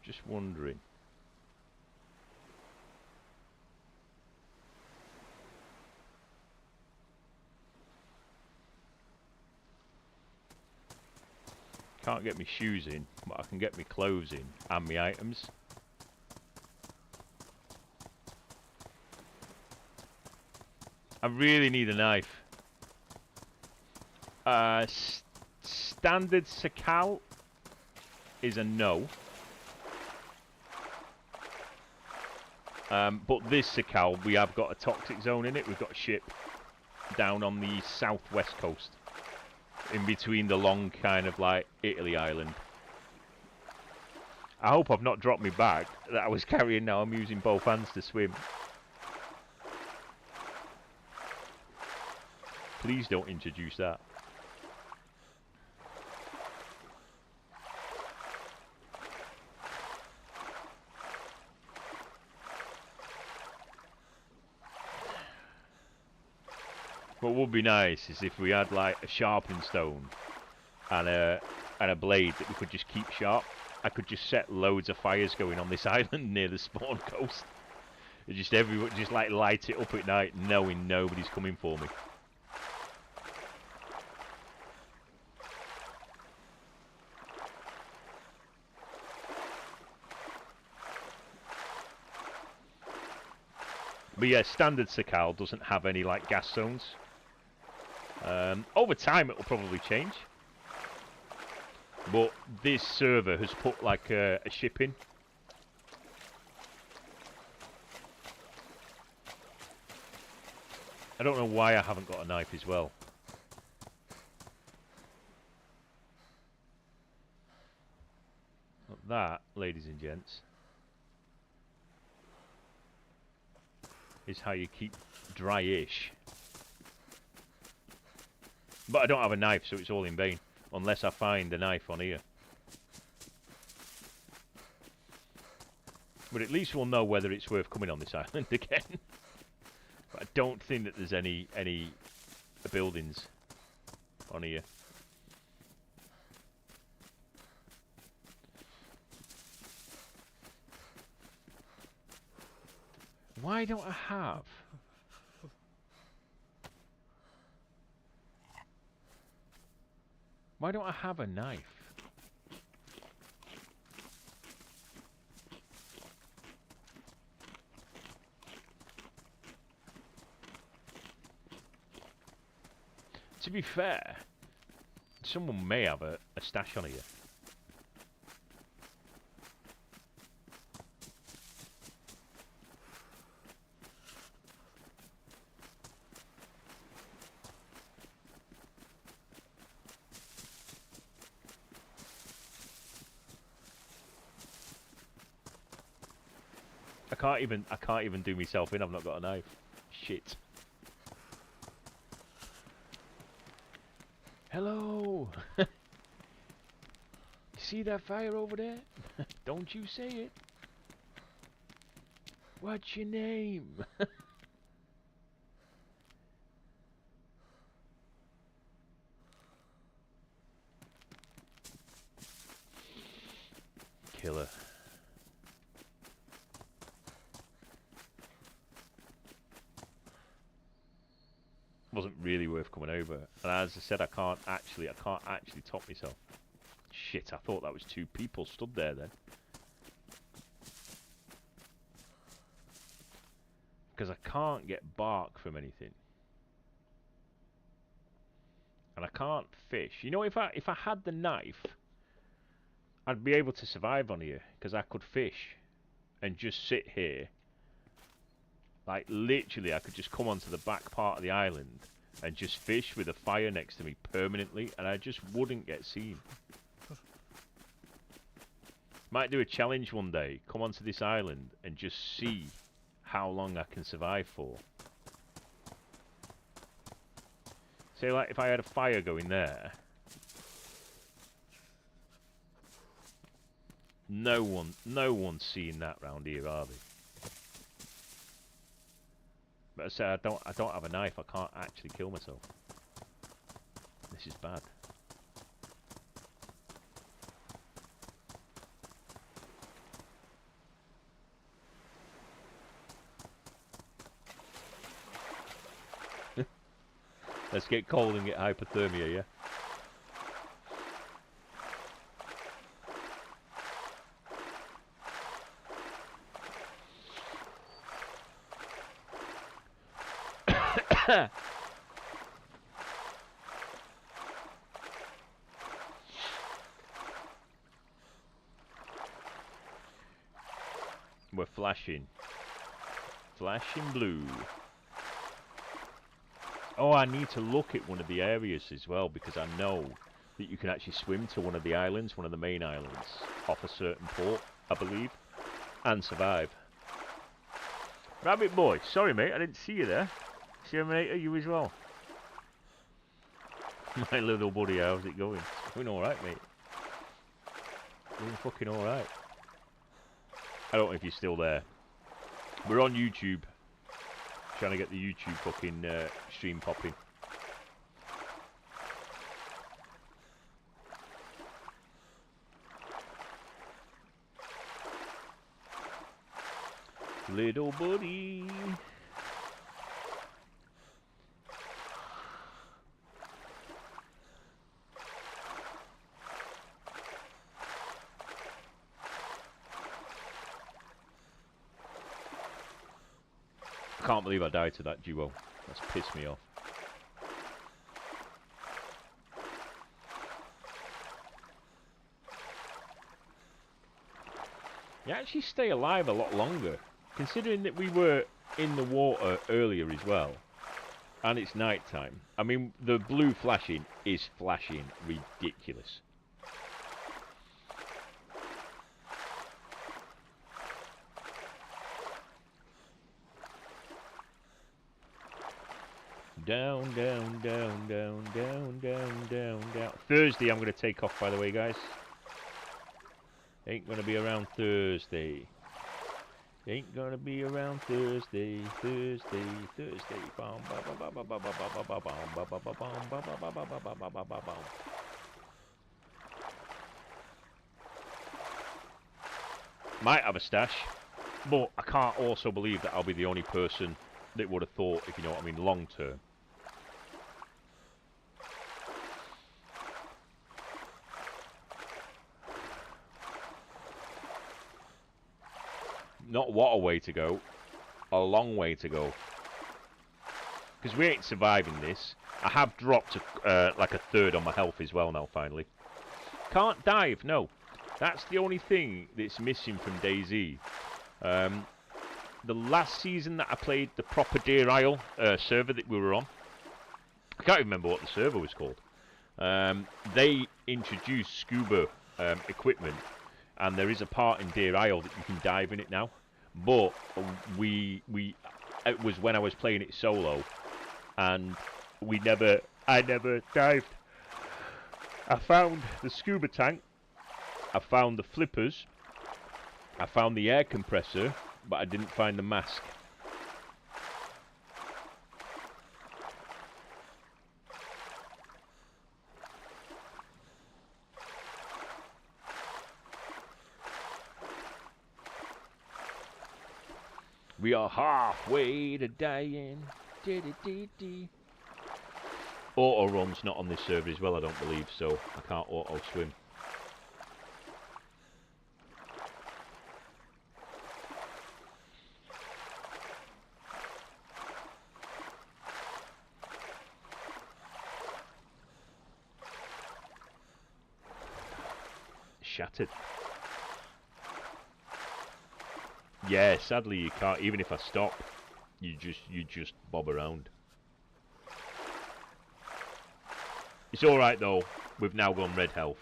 Just wondering. Can't get me shoes in, but I can get me clothes in and me items. I really need a knife. Standard Sakal is a no. But this Sakal, we have got a toxic zone in it. We've got a ship down on the southwest coast, in between the long kind of like Italy island. I hope I've not dropped my bag that I was carrying. Now I'm using both hands to swim. Please don't introduce that. What would be nice is if we had like a sharpening stone and a blade that we could just keep sharp. I could just set loads of fires going on this island near the spawn coast. Just everyone just like light it up at night, knowing nobody's coming for me. But yeah, standard Sakal doesn't have any like gas zones. Over time it will probably change. But this server has put like a ship in. I don't know why I haven't got a knife as well. But that, ladies and gents, is how you keep dry-ish. But I don't have a knife, so it's all in vain. Unless I find a knife on here. But at least we'll know whether it's worth coming on this island again. But I don't think that there's any buildings on here. Why don't I have? Why don't I have a knife? To be fair, someone may have a stash on here. I can't even do myself in. I've not got a knife. Shit. Hello. You see that fire over there? Don't you say it. What's your name? Killer. Wasn't really worth coming over, and as I said, I can't actually top myself. Shit, I thought that was 2 people stood there then. Because I can't get bark from anything. And I can't fish. You know, if I had the knife, I'd be able to survive on here, because I could fish and just sit here. Like, literally, I could just come onto the back part of the island and just fish with a fire next to me permanently, and I just wouldn't get seen. Might do a challenge one day, come onto this island and just see how long I can survive for. Say, like, if I had a fire going there, no one's seeing that round here, are they? But I say I don't have a knife. I can't actually kill myself. This is bad. Let's get cold and get hypothermia, yeah? We're flashing. Flashing blue. Oh, I need to look at one of the areas as well, because I know that you can actually swim to one of the islands, one of the main islands, off a certain port, I believe, and survive. Rabbit boy, sorry mate, I didn't see you there. Terminator, you as well. My little buddy, how's it going? It's going alright, mate. Going fucking alright. I don't know if you're still there. We're on YouTube. Trying to get the YouTube fucking stream popping. Little buddy. I can't believe I died to that duo. That's pissed me off. You actually stay alive a lot longer, considering that we were in the water earlier as well, and it's night time. I mean, the blue flashing is flashing ridiculous. Down, down, down, down, down, down, down, down. Thursday I'm going to take off, by the way, guys. Ain't going to be around Thursday. Ain't going to be around Thursday. Thursday. Might have a stash, but I can't also believe that I'll be the only person that would have thought, if you know what I mean, long term. Not what a way to go, a long way to go. Because we ain't surviving this. I have dropped like a third on my health as well now, finally. Can't dive, no. That's the only thing that's missing from DayZ. The last season that I played, the proper Deer Isle server that we were on, I can't even remember what the server was called. They introduced scuba equipment, and there is a part in Deer Isle that you can dive in it now. but it was when I was playing it solo, and I never dived. I found the scuba tank, I found the flippers, I found the air compressor, but I didn't find the mask. We are halfway to dying. Auto run's not on this server as well, I don't believe, so I can't auto swim. Shattered. Yeah, sadly you can't. Even if I stop, you just bob around. It's all right though. We've now gone red health.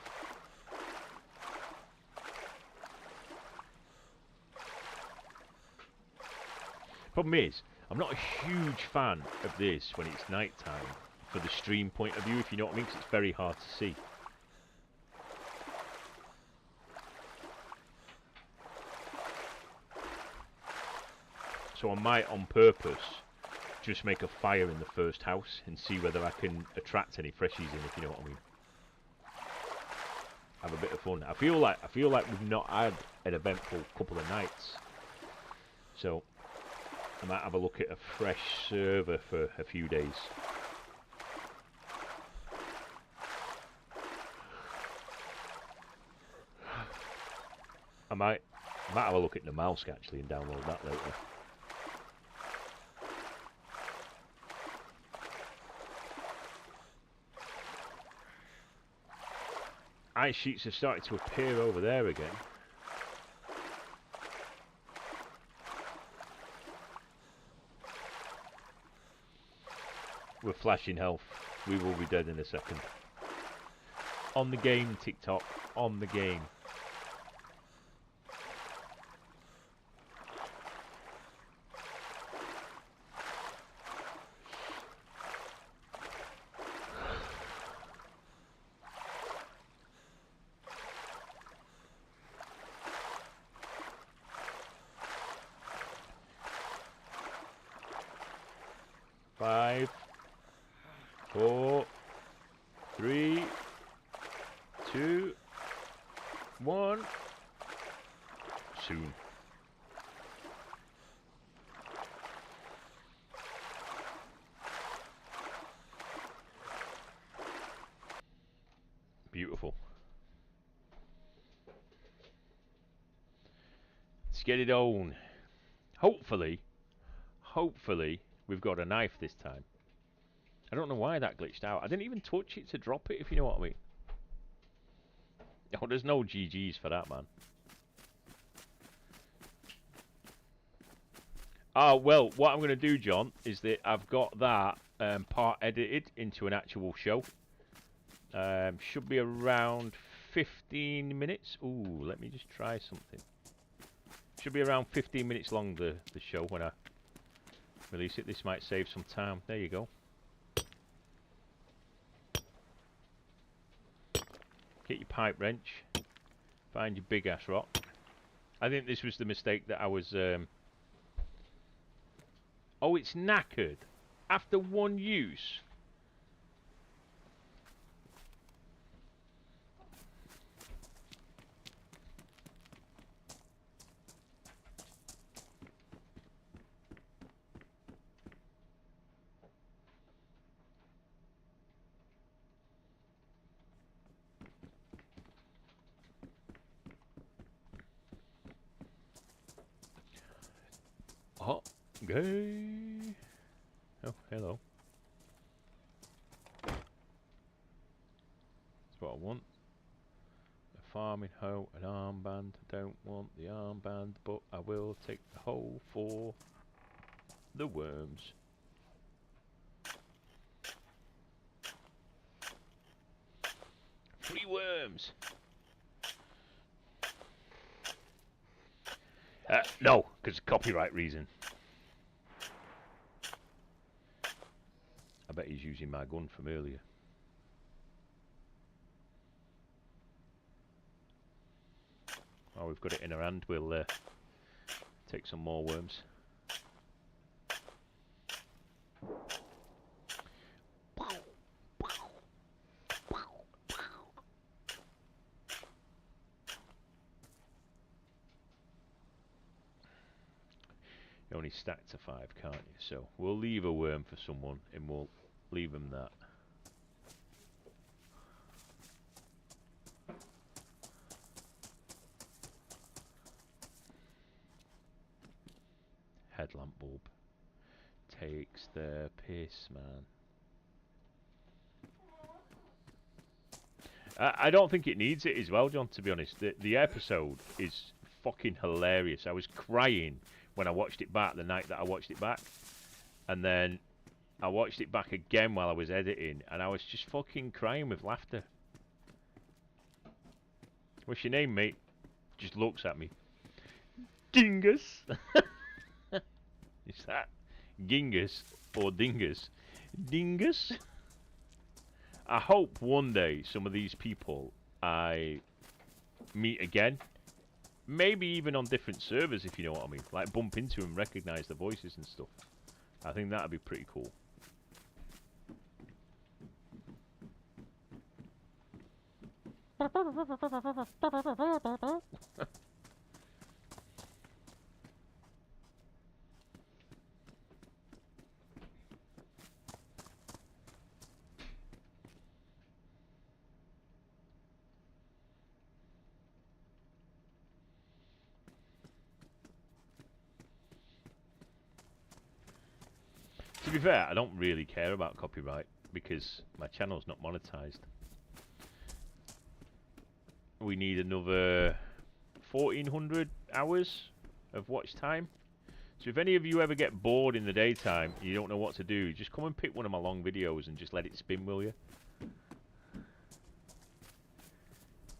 Problem is, I'm not a huge fan of this when it's night time for the stream point of view, if you know what I mean, 'cause it's very hard to see. So I might, on purpose, just make a fire in the first house and see whether I can attract any freshies in, if you know what I mean. Have a bit of fun. I feel like we've not had an eventful couple of nights, so I might have a look at a fresh server for a few days. I might have a look at the mouse actually and download that later. Ice sheets have started to appear over there again. We're flashing health. We will be dead in a second. On the game, TikTok. On the game. Five, 4, 3, 2, 1. Soon. Beautiful. Let's get it on. Hopefully, we've got a knife this time. I don't know why that glitched out. I didn't even touch it to drop it, if you know what I mean. Oh, there's no GGs for that, man. Oh, well, what I'm going to do, John, is that I've got that part edited into an actual show. Should be around 15 minutes. Ooh, let me just try something. Should be around 15 minutes long, the show, when I release it. This might save some time. There you go. Get your pipe wrench. Find your big ass rock. I think this was the mistake that I was... Oh, it's knackered. After one use. Oh, okay. Oh, hello. That's what I want. A farming hoe, an armband. I don't want the armband, but I will take the hoe for the worms. Free worms! No, because copyright reason. I bet he's using my gun from earlier. Oh, we've got it in our hand. We'll take some more worms. You only stack to 5, can't you? So we'll leave a worm for someone, and we'll leave them that. Headlamp bulb takes the piss, man. I don't think it needs it as well, John, to be honest. The episode is fucking hilarious. I was crying when I watched it back the night that I watched it back. And then I watched it back again while I was editing, and I was just fucking crying with laughter. What's your name, mate? Just looks at me. Dingus! Is that Gingus or Dingus? Dingus? I hope one day some of these people I meet again, maybe even on different servers, if you know what I mean, like bump into them, recognise the voices and stuff. I think that'd be pretty cool. To be fair, I don't really care about copyright because my channel's not monetized. We need another 1400 hours of watch time. So if any of you ever get bored in the daytime, you don't know what to do, just come and pick one of my long videos and just let it spin, will you?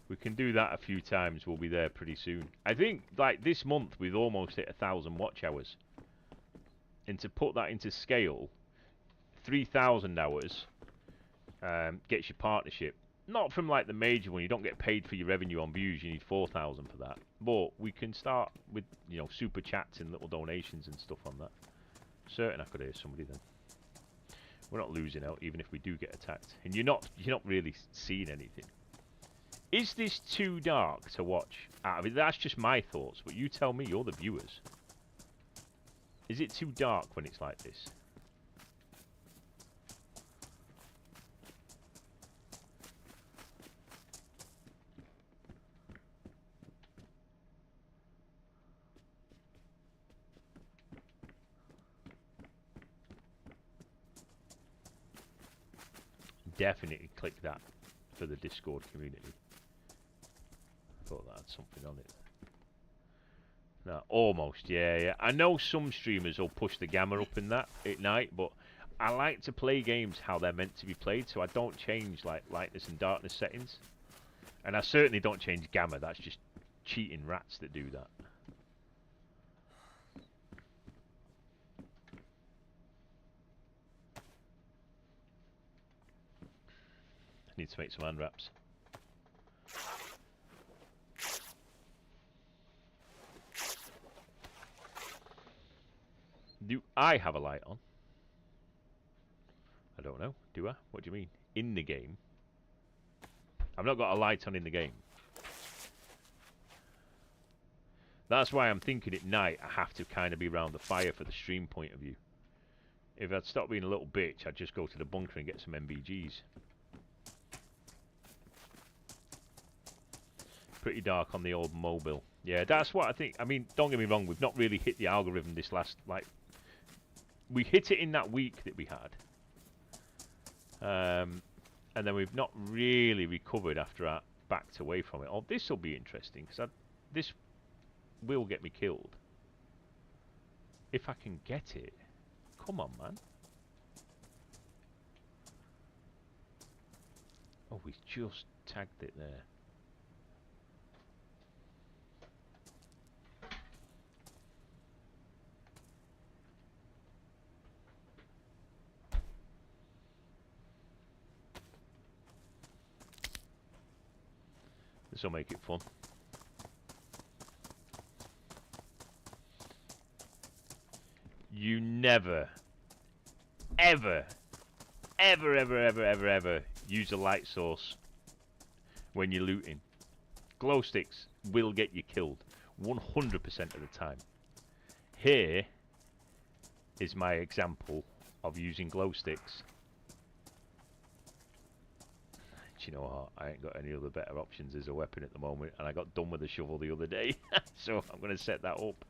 We can do that a few times. We'll be there pretty soon. I think, like, this month we've almost hit 1,000 watch hours. And to put that into scale, 3,000 hours gets you partnership. Not from like the major one. You don't get paid for your revenue on views. You need 4,000 for that. But we can start with, you know, super chats and little donations and stuff on that. Certain I could hear somebody then. We're not losing out even if we do get attacked. And you're not really seeing anything. Is this too dark to watch? I mean, that's just my thoughts. But you tell me. You're the viewers. Is it too dark when it's like this? Definitely click that for the Discord community. I thought that had something on it. No, almost, yeah. I know some streamers will push the gamma up in that at night, but I like to play games how they're meant to be played, so I don't change like lightness and darkness settings. And I certainly don't change gamma. That's just cheating rats that do that. I need to make some hand wraps. Do I have a light on? I don't know. Do I? What do you mean? In the game? I've not got a light on in the game. That's why I'm thinking at night I have to kind of be around the fire for the stream point of view. If I'd stop being a little bitch, I'd just go to the bunker and get some MBGs. Pretty dark on the old mobile. Yeah, that's what I think. I mean, don't get me wrong, we've not really hit the algorithm this last, like... We hit it in that week that we had. And then we've not really recovered after I backed away from it. Oh, this will be interesting, because this will get me killed. If I can get it. Come on, man. Oh, we just tagged it there. This will make it fun. You never, ever, ever, ever, ever, ever, ever use a light source when you're looting. Glow sticks will get you killed 100% of the time. Here is my example of using glow sticks. Do you know what? I ain't got any other better options as a weapon at the moment, and I got done with the shovel the other day, so I'm going to set that up.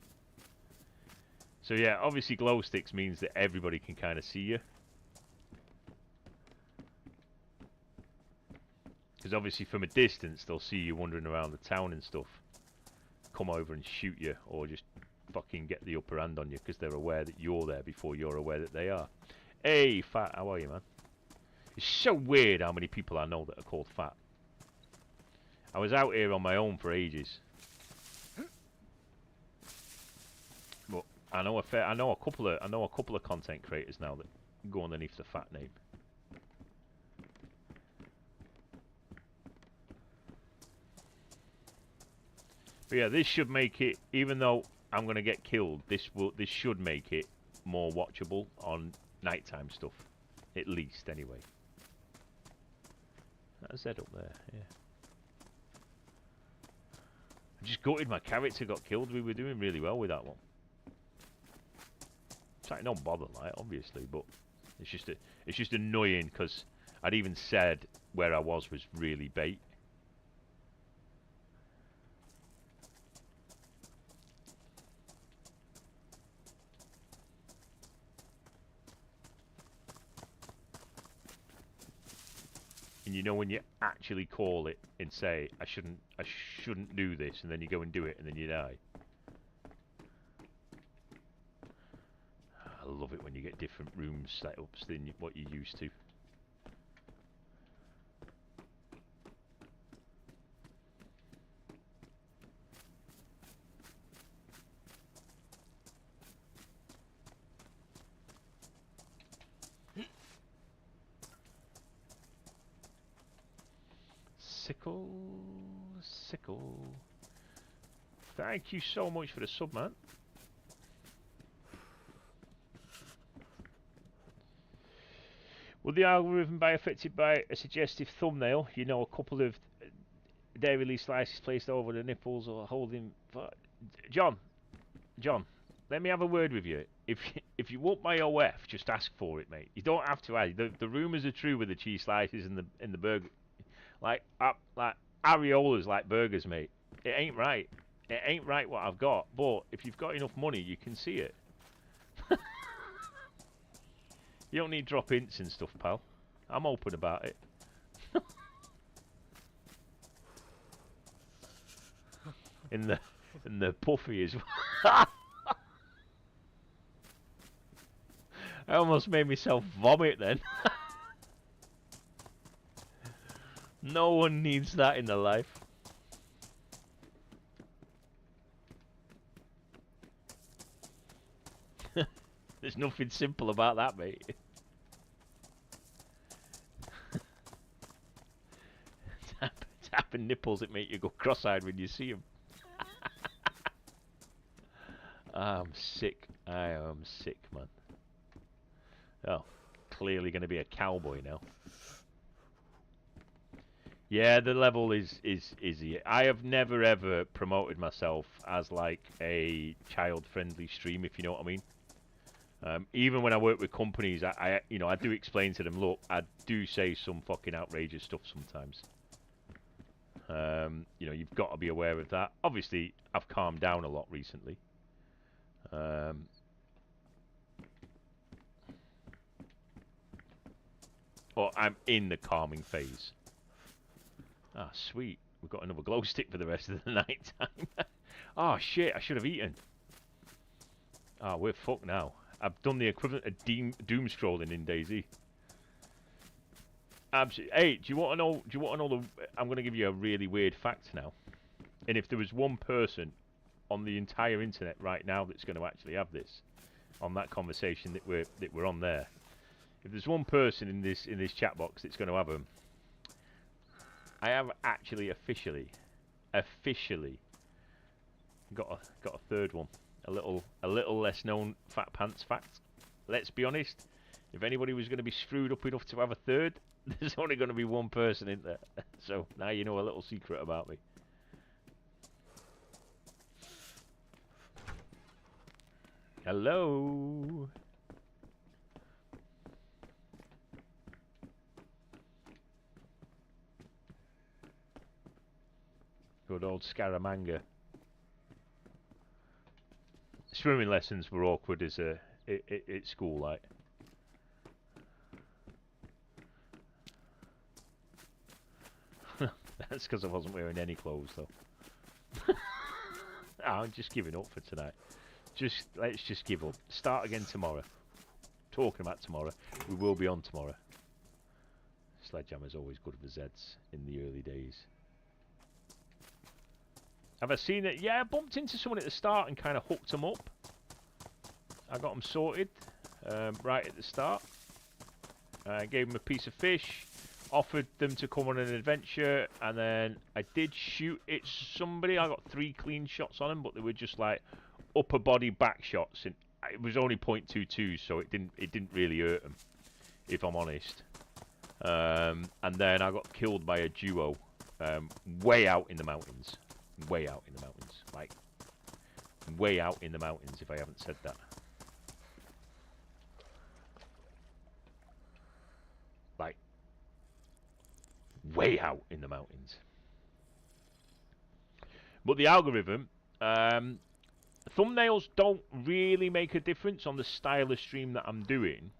So yeah, obviously glow sticks means that everybody can kind of see you. Because obviously from a distance they'll see you wandering around the town and stuff. Come over and shoot you, or just fucking get the upper hand on you because they're aware that you're there before you're aware that they are. Hey, Fat, how are you, man? It's so weird how many people I know that are called Fat. I was out here on my own for ages. But I know a couple of content creators now that go underneath the Fat name. But yeah, this should make it, even though I'm gonna get killed, this should make it more watchable on nighttime stuff, at least anyway. That's Z up there, yeah. I just gutted my character got killed. We were doing really well with that one. It's like no bother, like obviously, but it's just annoying because I'd even said where I was really bait. And you know when you actually call it and say I shouldn't do this, and then you go and do it and then you die. I love it when you get different room setups than what you're used to. Sickle. Thank you so much for the sub, man. Will the algorithm be affected by a suggestive thumbnail? You know, a couple of dairy slices placed over the nipples or holding... John, let me have a word with you. If you want my OF, just ask for it, mate. You don't have to add. The rumours are true with the cheese slices and the burger. Like areolas like burgers, mate. It ain't right. It ain't right what I've got. But if you've got enough money, you can see it. You don't need drop hints and stuff, pal. I'm open about it. in the puffy as well. I almost made myself vomit then. No one needs that in their life. There's nothing simple about that, mate. Tapping nipples that make you go cross-eyed when you see them. I'm sick. I am sick, man. Oh, clearly going to be a cowboy now. Yeah, the level is easy. I have never ever promoted myself as like a child-friendly stream, if you know what I mean. Even when I work with companies, I do explain to them, look, I do say some fucking outrageous stuff sometimes. You know, you've got to be aware of that. Obviously, I've calmed down a lot recently. Or I'm in the calming phase. Ah, sweet. We've got another glow stick for the rest of the night time. Oh, shit, I should have eaten. Ah, we're fucked now. I've done the equivalent of doom scrolling in DayZ. Absolutely. Hey, do you want to know I'm going to give you a really weird fact now. And if there was one person on the entire internet right now that's going to actually have this, on that conversation that we're on there, if there's one person in this chat box that's going to have them, I have actually officially officially got a third one. A little less known PhattPantz fact. Let's be honest. If anybody was going to be screwed up enough to have a third, there's only going to be one person in there. So now you know a little secret about me. Hello. Good old Scaramanga. Swimming lessons were awkward as at school, like. That's because I wasn't wearing any clothes, though. I'm just giving up for tonight. Let's just give up. Start again tomorrow. Talking about tomorrow, we will be on tomorrow. Sledgehammer's always good for Zeds in the early days. Have I seen it? Yeah, I bumped into someone at the start and kind of hooked them up. I got them sorted right at the start. I gave them a piece of fish, offered them to come on an adventure, and then I did shoot at somebody. I got 3 clean shots on them, but they were just like upper body back shots, and it was only .22, so it didn't really hurt them, if I'm honest. And then I got killed by a duo way out in the mountains. Way out in the mountains. Like, way out in the mountains, if I haven't said that. Like, way out in the mountains. But the algorithm, thumbnails don't really make a difference on the style of stream that I'm doing,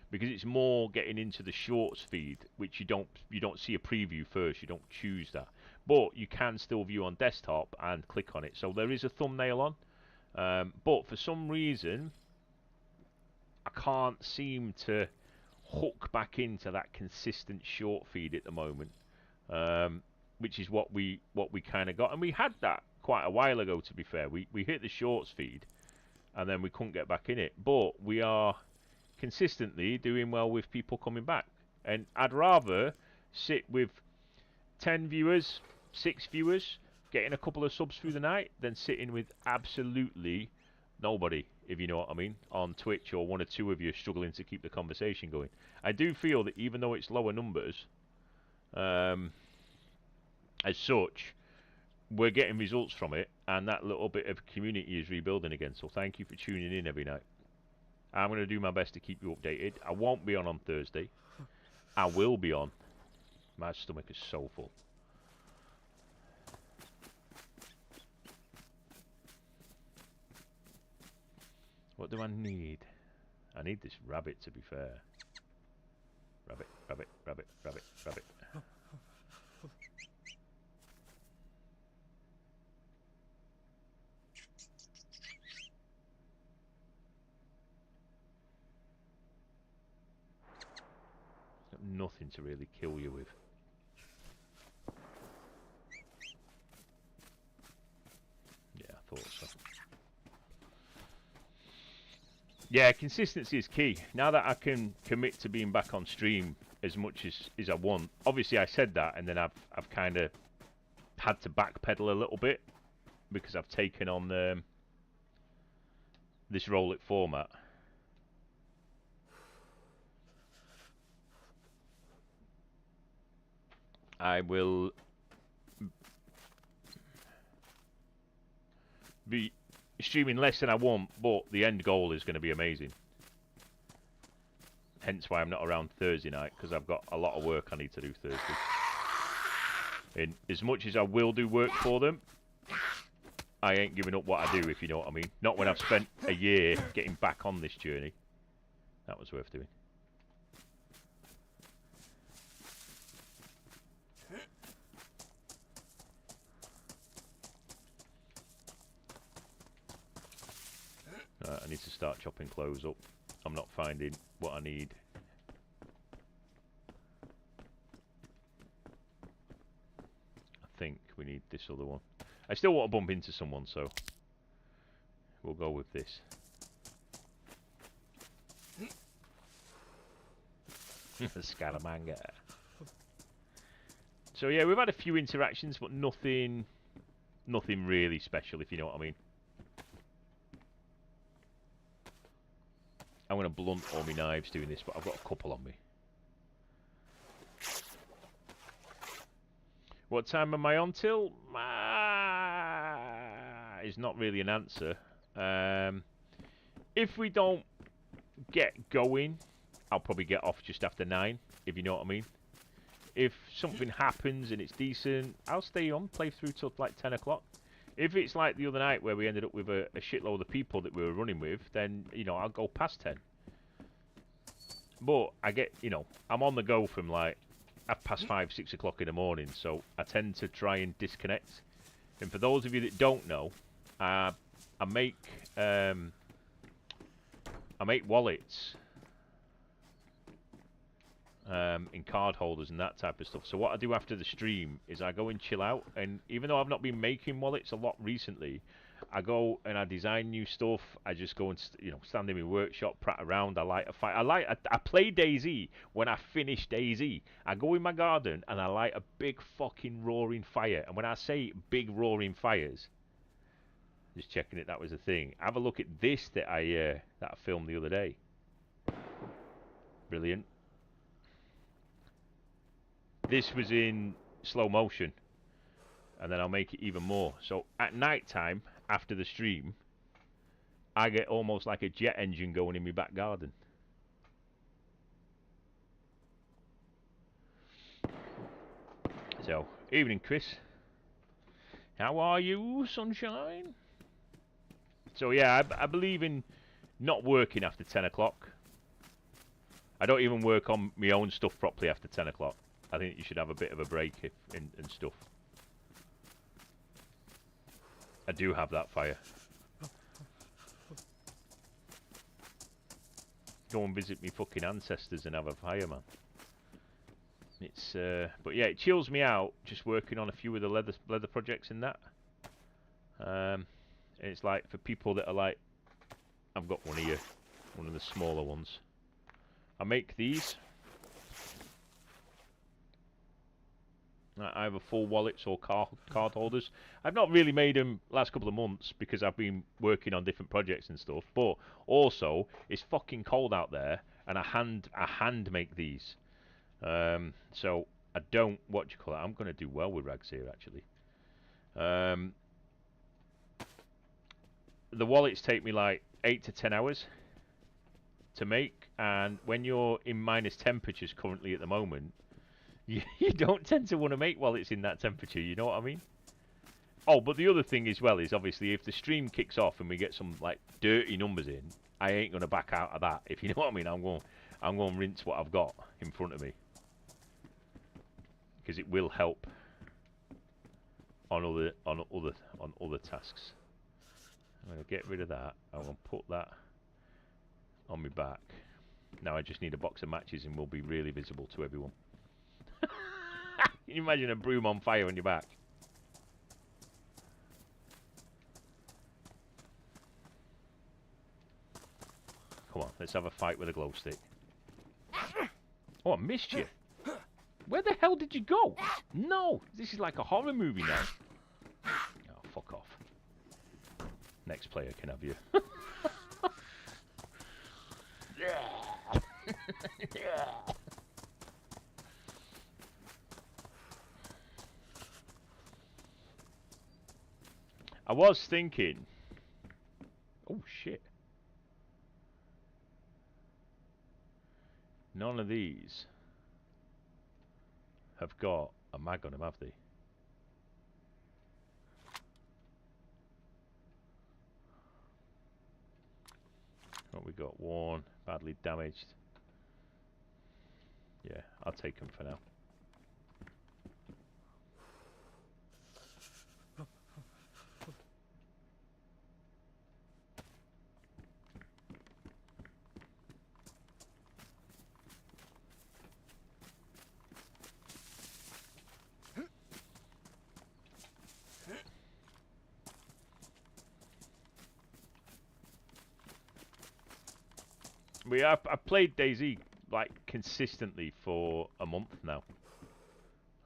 because it's more getting into the shorts feed, which you don't see a preview first. You don't choose that. But you can still view on desktop and click on it. So there is a thumbnail on. But for some reason, I can't seem to hook back into that consistent short feed at the moment. Which is what we kind of got. And we had that quite a while ago, to be fair. We hit the shorts feed, and then we couldn't get back in it. But we are consistently doing well with people coming back. And I'd rather sit with 10 viewers, 6 viewers, getting a couple of subs through the night, than sitting with absolutely nobody, if you know what I mean, on Twitch, or 1 or 2 of you struggling to keep the conversation going. I do feel that even though it's lower numbers, as such, we're getting results from it, and that little bit of community is rebuilding again. So thank you for tuning in every night. I'm going to do my best to keep you updated. I won't be on Thursday. I will be on. My stomach is so full. What do I need? I need this rabbit, to be fair. Rabbit, rabbit, rabbit, rabbit, rabbit. Got nothing to really kill you with. Yeah, I thought so. Yeah, consistency is key. Now that I can commit to being back on stream as much as I want. Obviously, I said that, and then I've kind of had to backpedal a little bit because I've taken on this roll it format. I will be streaming less than I want, but the end goal is going to be amazing. Hence why I'm not around Thursday night, because I've got a lot of work I need to do Thursday. And as much as I will do work for them, I ain't giving up what I do, if you know what I mean. Not when I've spent a year getting back on this journey. That was worth doing. I need to start chopping clothes up. I'm not finding what I need. I think we need this other one. I still want to bump into someone, so we'll go with this. Scaramanga. So yeah, we've had a few interactions, but nothing nothing really special, if you know what I mean. I'm going to blunt all my knives doing this, but I've got a couple on me. What time am I on till? Is not really an answer. If we don't get going, I'll probably get off just after 9, if you know what I mean. If something happens and it's decent, I'll stay on, play through till like 10 o'clock. If it's like the other night where we ended up with a shitload of people that we were running with, then, you know, I'll go past 10. But I get, you know, I'm on the go from like 5:30, 6 o'clock in the morning, so I tend to try and disconnect. And for those of you that don't know, I make wallets in card holders and that type of stuff. So what I do after the stream is I go and chill out, and even though I've not been making wallets a lot recently, I go and I design new stuff. I just go and stand in my workshop, prat around. I light a fire. I play DayZ. When I finish DayZ, I go in my garden and I light a big fucking roaring fire. And when I say big roaring fires, just checking that was a thing. Have a look at this that I filmed the other day. Brilliant. This was in slow motion, and then I'll make it even more. So at night time, after the stream, I get almost like a jet engine going in my back garden. So, evening, Chris. How are you, sunshine? So yeah, I believe in not working after 10 o'clock. I don't even work on my own stuff properly after 10 o'clock. I think you should have a bit of a break and stuff. I do have that fire. Go and visit me fucking ancestors and have a fire, man. It's but yeah, it chills me out just working on a few of the leather projects and that. And it's like for people that are like, I've got one here, one of the smaller ones. I make these. Either full wallets or card holders. I've not really made them last couple of months because I've been working on different projects and stuff. But also, it's fucking cold out there, and I hand make these. So I don't, what do you call it? I'm gonna do well with rags here actually. The wallets take me like 8 to 10 hours to make, and when you're in minus temperatures currently at the moment, you don't tend to want to make while it's in that temperature, you know what I mean? Oh, but the other thing as well is obviously if the stream kicks off and we get some like dirty numbers in, I ain't gonna back out of that. If you know what I mean, I'm going to rinse what I've got in front of me because it will help on other tasks. I'm gonna get rid of that. I'm gonna put that on my back. Now I just need a box of matches and we'll be really visible to everyone. Can you imagine a broom on fire on your back? Come on, let's have a fight with a glow stick. Oh, I missed you. Where the hell did you go? No, this is like a horror movie now. Oh, fuck off. Next player can have you. I was thinking... Oh, shit. None of these have got a mag on them, have they? What we got? Worn, badly damaged. Yeah, I'll take them for now. I've played DayZ like consistently for a month now,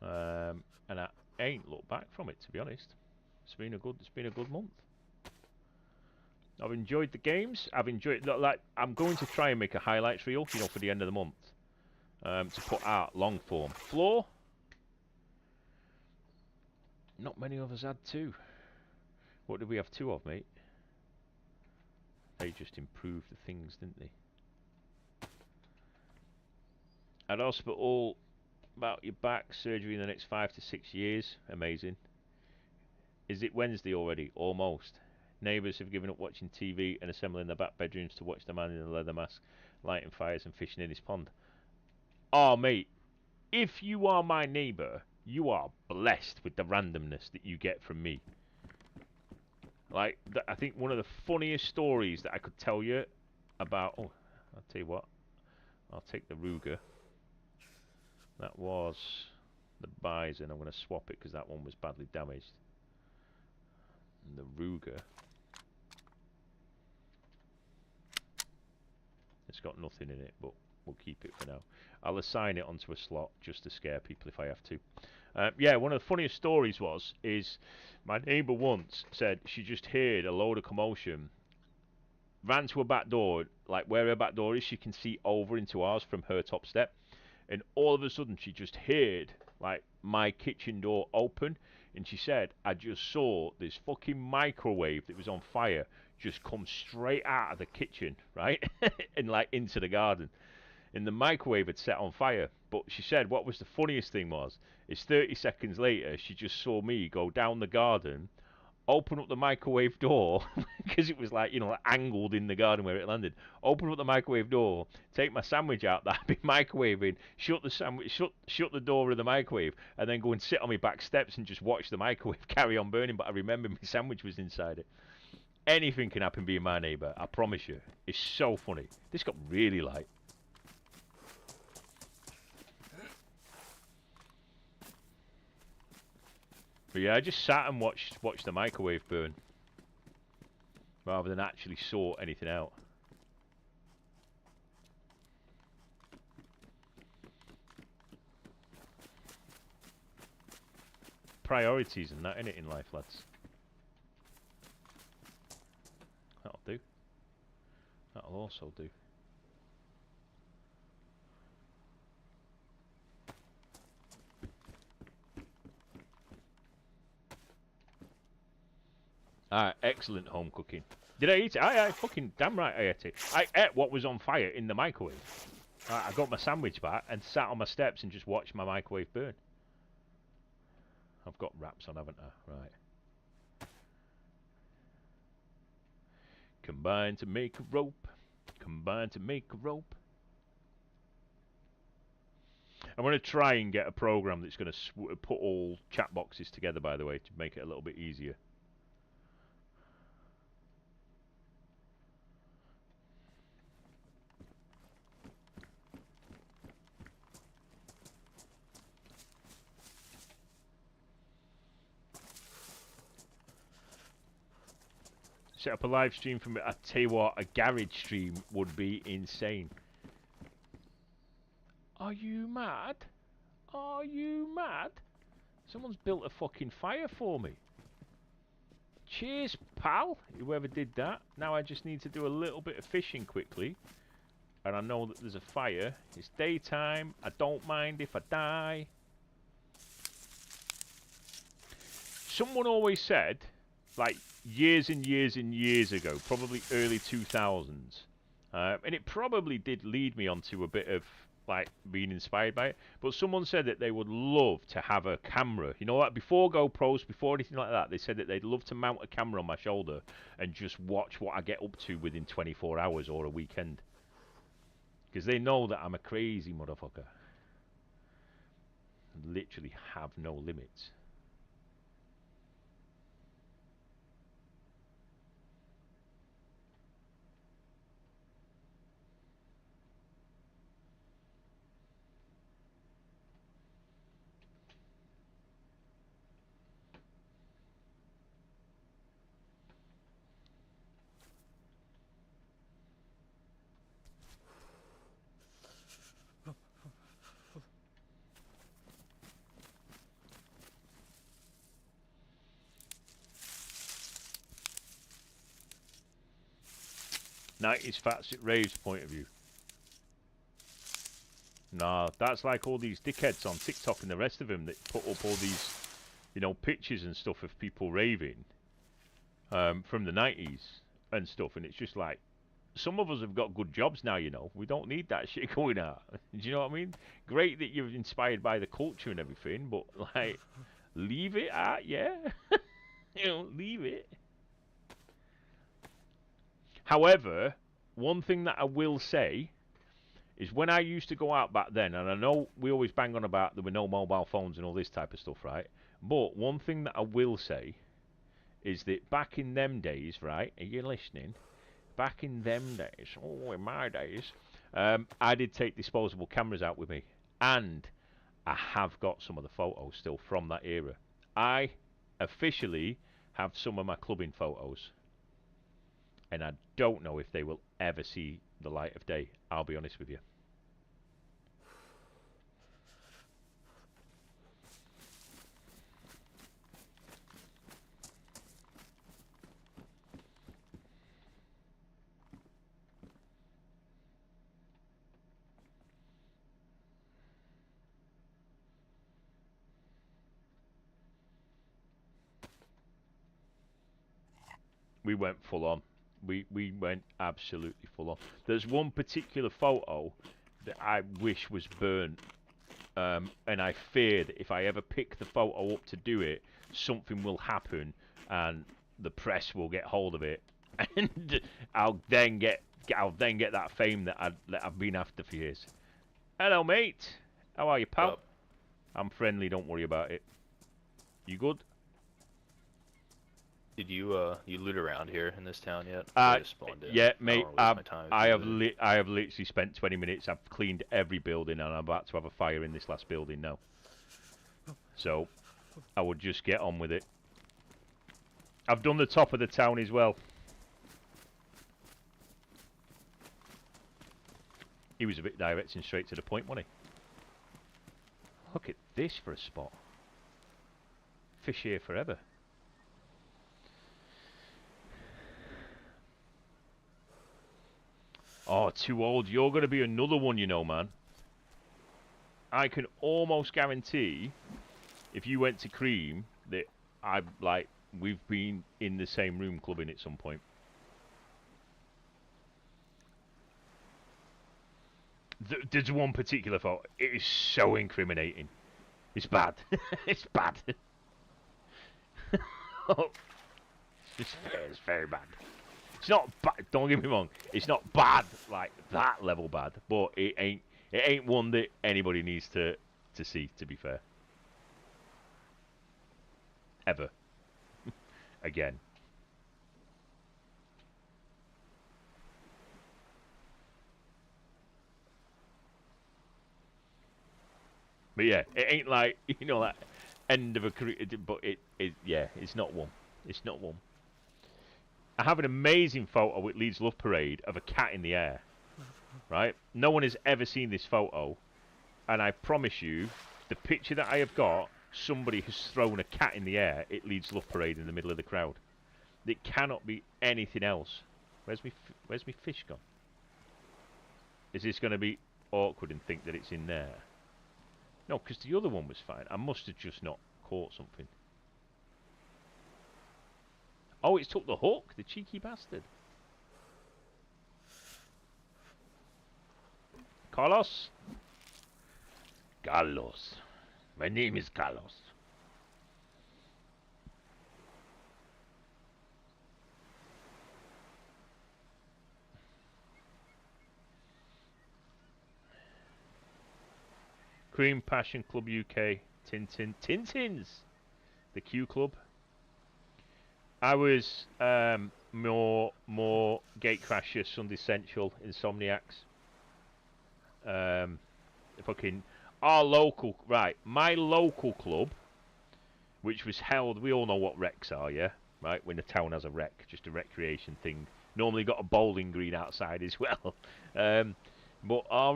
and I ain't looked back from it, to be honest. It's been a good month. I've enjoyed the games. I've enjoyed, like, I'm going to try and make a highlights reel, you know, for the end of the month, to put out long form. Floor. Not many of us had 2. What did we have 2 of, mate? They just improved the things, didn't they? At hospital, about your back surgery in the next 5 to 6 years. Amazing. Is it Wednesday already? Almost. Neighbours have given up watching TV and assembling their back bedrooms to watch the man in the leather mask lighting fires and fishing in his pond. Oh, mate, if you are my neighbour, you are blessed with the randomness that you get from me. Like, I think one of the funniest stories that I could tell you about... Oh, I'll tell you what. I'll take the Ruger. That was the Bison. I'm going to swap it because that one was badly damaged. And the Ruger... It's got nothing in it, but we'll keep it for now. I'll assign it onto a slot just to scare people if I have to. Yeah, one of the funniest stories is my neighbour once said she just heard a load of commotion, ran to her back door, like where her back door is, she can see over into ours from her top step, and all of a sudden she just heard like my kitchen door open, and she said, I just saw this fucking microwave that was on fire just come straight out of the kitchen, right? And like into the garden. And the microwave had set on fire. But she said what was the funniest thing is 30 seconds later, she just saw me go down the garden, open up the microwave door, because it was like, you know, like angled in the garden where it landed. Open up the microwave door, take my sandwich out that I'd been microwaving, shut the door of the microwave, and then go and sit on my back steps and just watch the microwave carry on burning. But I remember my sandwich was inside it. Anything can happen being my neighbour, I promise you. It's so funny. This got really light. But yeah, I just sat and watched the microwave burn, rather than actually sort anything out. Priorities and that, innit, in life, lads. That'll do. That'll also do. Excellent home cooking. Did I eat it? I fucking damn right I ate it. I ate what was on fire in the microwave. I got my sandwich back and sat on my steps and just watched my microwave burn. I've got wraps on, haven't I? Right. Combine to make a rope. Combine to make a rope. I'm going to try and get a program that's going to put all chat boxes together, by the way, to make it a little bit easier. Set up a live stream from it. I tell you what, a garage stream would be insane. Are you mad? Are you mad? Someone's built a fucking fire for me. Cheers, pal, whoever did that. Now I just need to do a little bit of fishing quickly. And I know that there's a fire. It's daytime. I don't mind if I die. Someone always said, like years and years and years ago, probably early 2000s, and it probably did lead me onto a bit of like being inspired by it, but someone said that they would love to have a camera, you know, like before GoPros, before anything like that, they said that they'd love to mount a camera on my shoulder and just watch what I get up to within 24 hours or a weekend, because they know that I'm a crazy motherfucker, literally have no limits. 90s Fats at Raves point of view. Nah, that's like all these dickheads on TikTok and the rest of them that put up all these, you know, pictures and stuff of people raving from the 90s and stuff. And it's just like, some of us have got good jobs now, you know. We don't need that shit going out. Do you know what I mean? Great that you're inspired by the culture and everything, but like, leave it at, yeah. You know, leave it. However, one thing that I will say is when I used to go out back then, and I know we always bang on about there were no mobile phones and all this type of stuff, right? But one thing that I will say is that back in them days, right? Are you listening? Back in them days, oh, in my days, I did take disposable cameras out with me, and I have got some of the photos still from that era. I officially have some of my clubbing photos, and I don't know if they will ever see the light of day. I'll be honest with you. We went full on. We went absolutely full on. There's one particular photo that I wish was burnt, and I fear that if I ever pick the photo up to do it, something will happen, and the press will get hold of it, and I'll then get that fame that I've been after for years. Hello, mate. How are you, pal?
Up.
I'm friendly. Don't worry about it. You good?
Did you loot around here in this town yet?
Yeah, mate. I have
I
literally spent 20 minutes. I've cleaned every building, and I'm about to have a fire in this last building now. So, I would just get on with it. I've done the top of the town as well. He was a bit direct and straight to the point, wasn't he? Look at this for a spot. Fish here forever. Oh, too old. You're going to be another one, you know, man. I can almost guarantee, if you went to Cream, that we've been in the same room clubbing at some point. There's one particular photo. It is so incriminating. It's bad. It's bad. Oh, it's very bad. It's not bad. Don't get me wrong. It's not bad like that level bad, but it ain't one that anybody needs to see. To be fair, ever again. But yeah, it ain't like, you know, that end of a career. But yeah, it's not one. It's not one. I have an amazing photo at Leeds Love Parade of a cat in the air, right? No one has ever seen this photo, and I promise you, the picture that I have got, somebody has thrown a cat in the air at Leeds Love Parade in the middle of the crowd. It cannot be anything else. Where's me fish gone? Is this going to be awkward and think that it's in there? No, because the other one was fine. I must have just not caught something. Oh, it's took the hook, the cheeky bastard. Carlos? Carlos. My name is Carlos. Cream Passion Club UK. Tintins. The Q Club. I was more Gatecrasher, Sunday Central, Insomniacs. Fucking our local, right? My local club, which was held. We all know what recs are, yeah, right? When the town has a rec, just a recreation thing. Normally got a bowling green outside as well. But our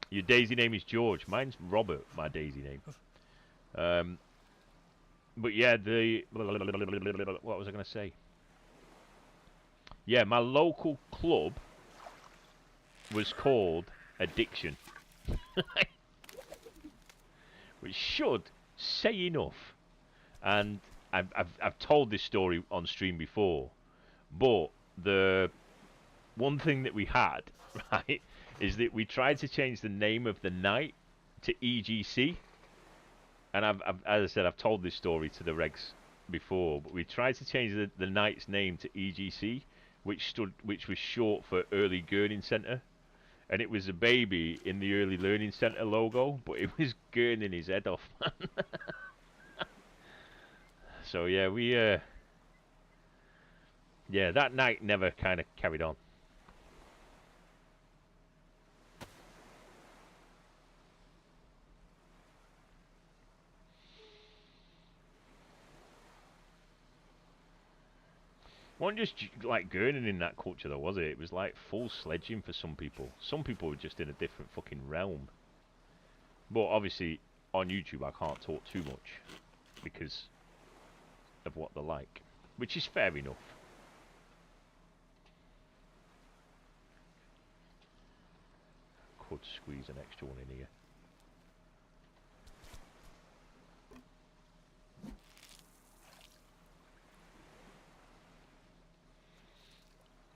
your DayZ name is George. Mine's Robert. My DayZ name. But yeah, what was I going to say? Yeah, my local club was called Addiction. Which should say enough. And I've told this story on stream before, but the one thing that we had, right, is that we tried to change the name of the night to EGC. And as I said, I've told this story to the regs before, but we tried to change the night's name to EGC, which was short for Early Gurning Centre. And it was a baby in the Early Learning Centre logo, but it was gurning his head off, man. So yeah, yeah, that night never kind of carried on. It wasn't just like gurning in that culture though, was it? It was like full sledging for some people. Some people were just in a different fucking realm. But obviously, on YouTube I can't talk too much because of what they're like, which is fair enough. Could squeeze an extra one in here.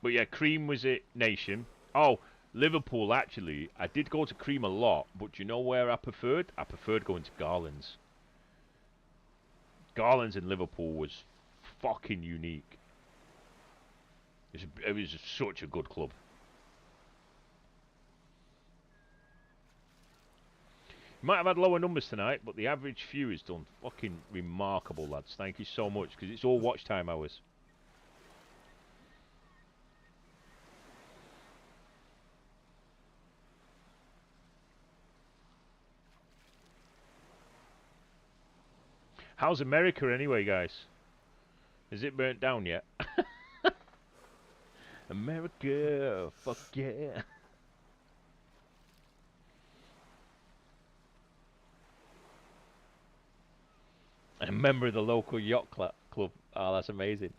But yeah, Cream was it nation. Oh, Liverpool actually. I did go to Cream a lot, but do you know where I preferred? I preferred going to Garland's. Garland's in Liverpool was fucking unique. It was such a good club. Might have had lower numbers tonight, but the average view is done fucking remarkable, lads. Thank you so much, because it's all watch time hours. How's America anyway, guys? Is it burnt down yet? America, fuck yeah. A member of the local yacht club. Oh, that's amazing.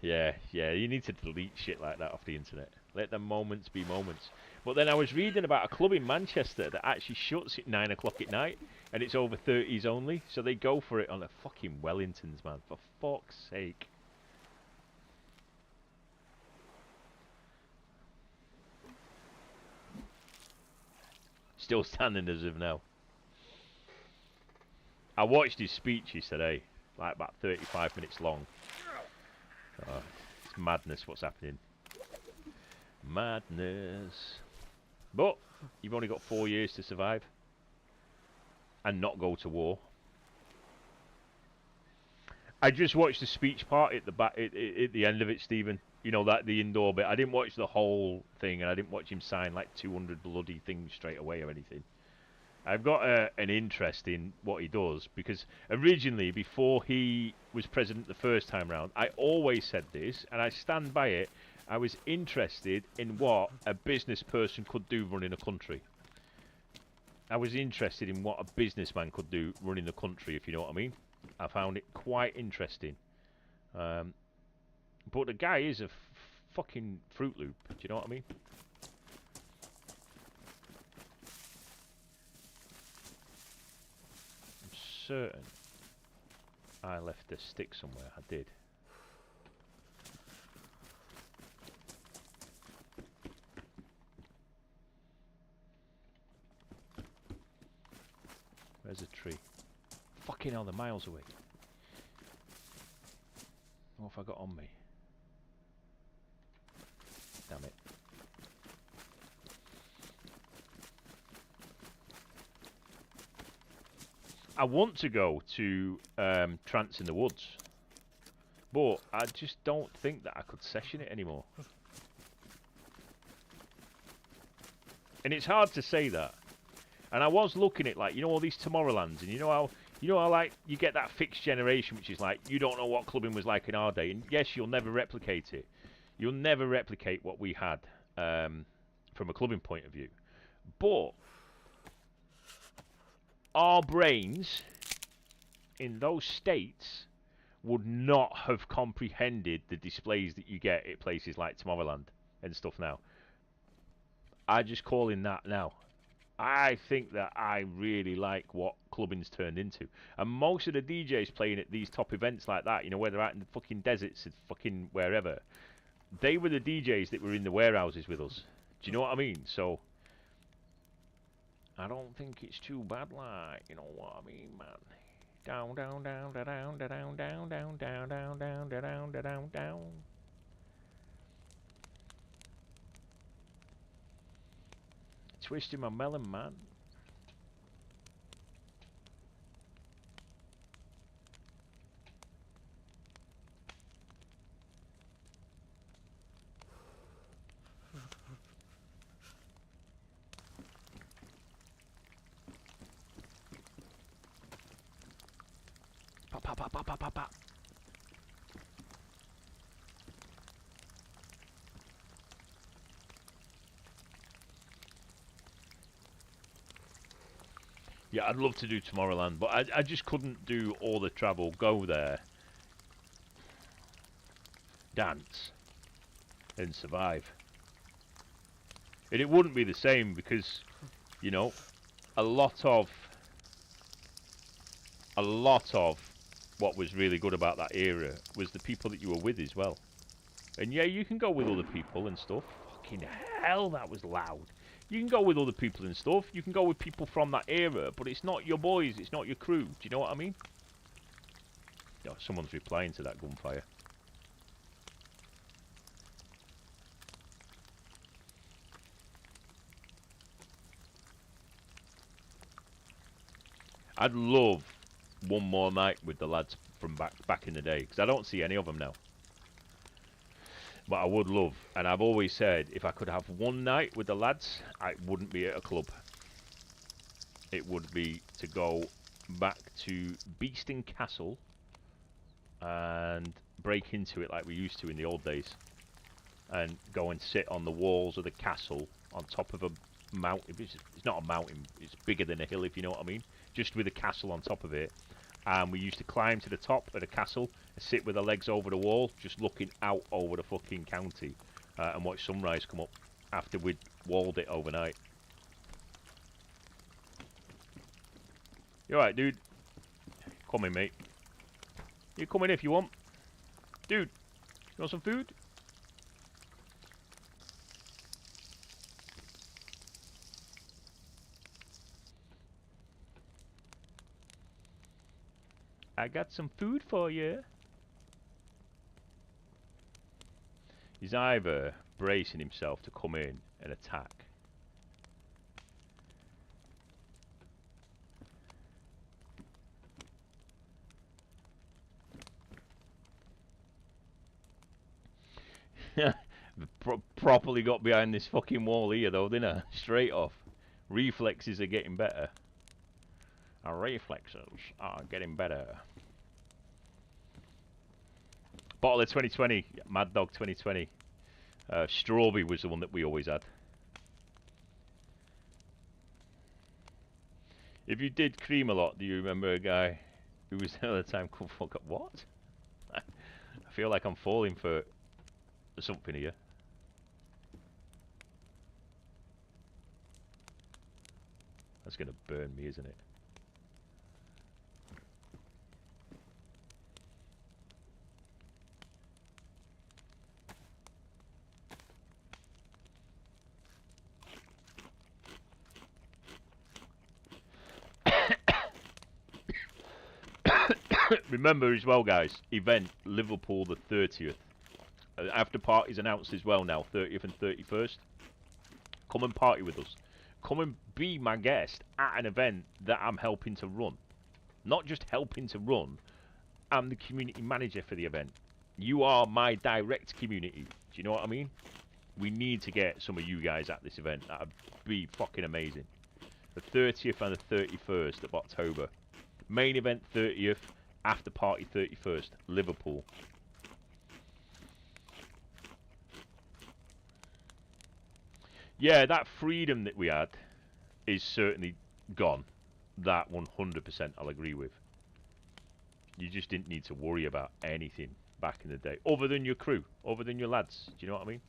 Yeah, you need to delete shit like that off the internet. Let the moments be moments. But then I was reading about a club in Manchester that actually shuts at 9 o'clock at night, and it's over 30s only, so they go for it on the fucking Wellingtons, man. For fuck's sake. Still standing as of now. I watched his speeches today, like about 35 minutes long. It's madness what's happening. Madness. But you've only got 4 years to survive and not go to war. I just watched the speech part at the back, at the end of it, Stephen. You know, that the indoor bit. I didn't watch the whole thing, and I didn't watch him sign like 200 bloody things straight away or anything. I've got an interest in what he does, because originally, before he was president the first time round, I always said this, and I stand by it. I was interested in what a business person could do running a country. I was interested in what a businessman could do running the country, if you know what I mean. I found it quite interesting. But the guy is a fucking Fruit Loop, do you know what I mean? I'm certain I left a stick somewhere. I did. Where's a tree? Fucking hell, they're miles away. What have I got on me? Damn it. I want to go to Trance in the Woods, but I just don't think that I could session it anymore. And it's hard to say that. And I was looking at, like, you know, all these Tomorrowlands, and you know how like you get that fixed generation, which is like, you don't know what clubbing was like in our day. And yes, you'll never replicate it. You'll never replicate what we had from a clubbing point of view. But our brains in those states would not have comprehended the displays that you get at places like Tomorrowland and stuff now. I just call in that now. I think that I really like what clubbing's turned into. And most of the DJs playing at these top events like that, you know, where they're out in the fucking deserts and fucking wherever, they were the DJs that were in the warehouses with us. Do you know what I mean? So, I don't think it's too bad, like, you know what I mean, man. Down, down, down, da down, da down, down, down, down, down, down, da down, da down, down. Twisting my melon, man. Pop, pop, pop, pop, pop, pop, pop. Yeah, I'd love to do Tomorrowland, but I just couldn't do all the travel, go there, dance, and survive. And it wouldn't be the same because, you know, a lot of what was really good about that era was the people that you were with as well. And yeah, you can go with other people and stuff. Fucking hell, that was loud. You can go with other people and stuff. You can go with people from that era, but it's not your boys. It's not your crew. Do you know what I mean? No, someone's replying to that gunfire. I'd love one more night with the lads from back in the day, because I don't see any of them now. But I would love, and I've always said, if I could have one night with the lads, it wouldn't be at a club. It would be to go back to Beeston Castle and break into it like we used to in the old days. And go and sit on the walls of the castle on top of a mountain. It's not a mountain, it's bigger than a hill, if you know what I mean. Just with a castle on top of it. And we used to climb to the top of the castle and sit with our legs over the wall, just looking out over the fucking county, and watch sunrise come up after we'd walled it overnight. You alright, dude? Come in, mate. You come in if you want. Dude, you want some food? I got some food for you. He's either bracing himself to come in and attack. Properly got behind this fucking wall here though, didn't I? Straight off. Reflexes are getting better. Our reflexes are getting better. Bottle of 2020, Mad Dog 2020. Strawberry was the one that we always had. If you did cream a lot, do you remember a guy who was there at the time called fuck up? What? I feel like I'm falling for something here. That's gonna burn me, isn't it? Remember as well, guys, event Liverpool the 30th. After party's announced as well now, 30th and 31st. Come and party with us. Come and be my guest at an event that I'm helping to run. Not just helping to run, I'm the community manager for the event. You are my direct community. Do you know what I mean? We need to get some of you guys at this event. That'd be fucking amazing. The 30th and the 31st of October. Main event 30th, after party 31st, Liverpool. Yeah, that freedom that we had is certainly gone. That 100% I'll agree with. You just didn't need to worry about anything back in the day, other than your crew, other than your lads. Do you know what I mean?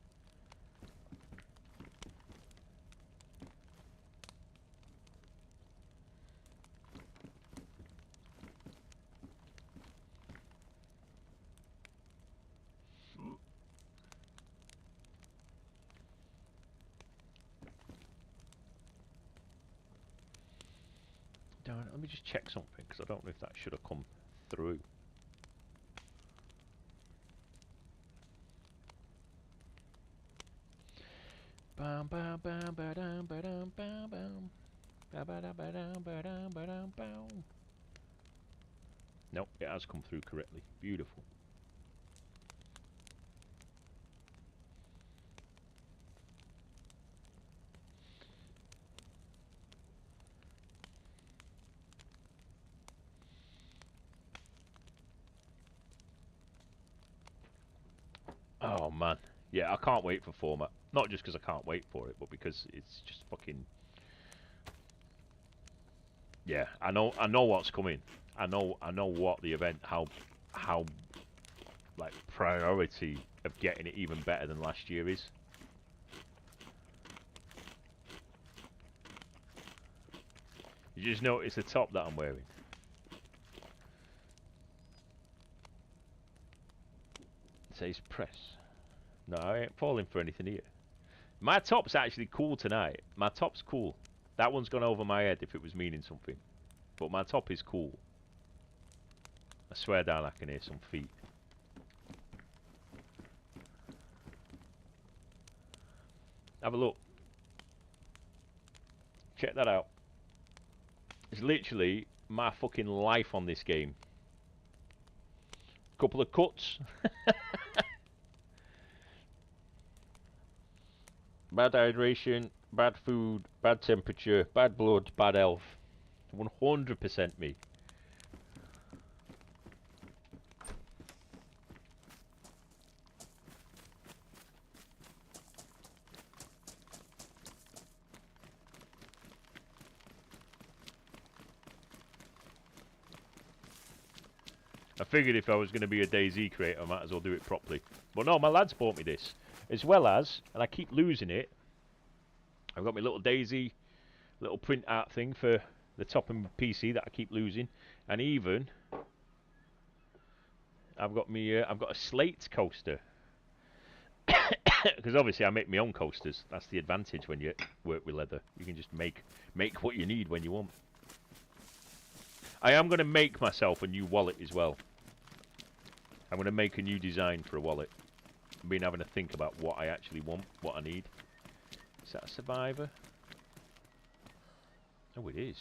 Darn it, let me just check something, because I don't know if that should have come through. Bam bam bam ba dum ba dum bam bam. Ba ba da ba dum ba dum ba dum bam. Nope, it has come through correctly. Beautiful. Oh man, yeah, I can't wait for format. Not just because I can't wait for it, but because it's just fucking. Yeah, I know what's coming. I know what the event, how like priority of getting it even better than last year is. You just notice the top that I'm wearing. It says press. No, I ain't falling for anything here. My top's actually cool tonight. My top's cool. That one's gone over my head if it was meaning something. But my top is cool. I swear down I can hear some feet. Have a look. Check that out. It's literally my fucking life on this game. Couple of cuts. Bad hydration, bad food, bad temperature, bad blood, bad health. 100% me. I figured if I was going to be a DayZ creator, I might as well do it properly. But no, my lads bought me this. As well as, and I keep losing it, I've got my little DayZ, little print art thing for the top of my PC that I keep losing. And even, I've got a slate coaster. Because obviously I make my own coasters. That's the advantage when you work with leather. You can just make what you need when you want. I am going to make myself a new wallet as well. I'm going to make a new design for a wallet. I've been having to think about what I actually want, what I need. Is that a survivor? Oh, it is.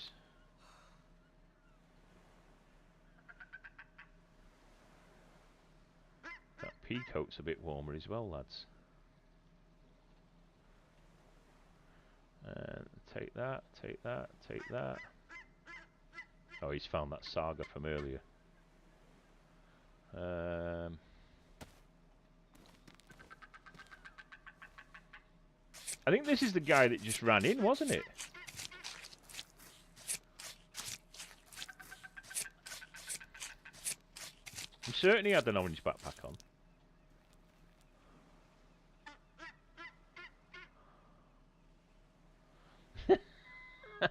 That pea coat's a bit warmer as well, lads. And take that, take that, take that. Oh, he's found that saga from earlier. I think this is the guy that just ran in, wasn't it? I'm certain he had an orange backpack on.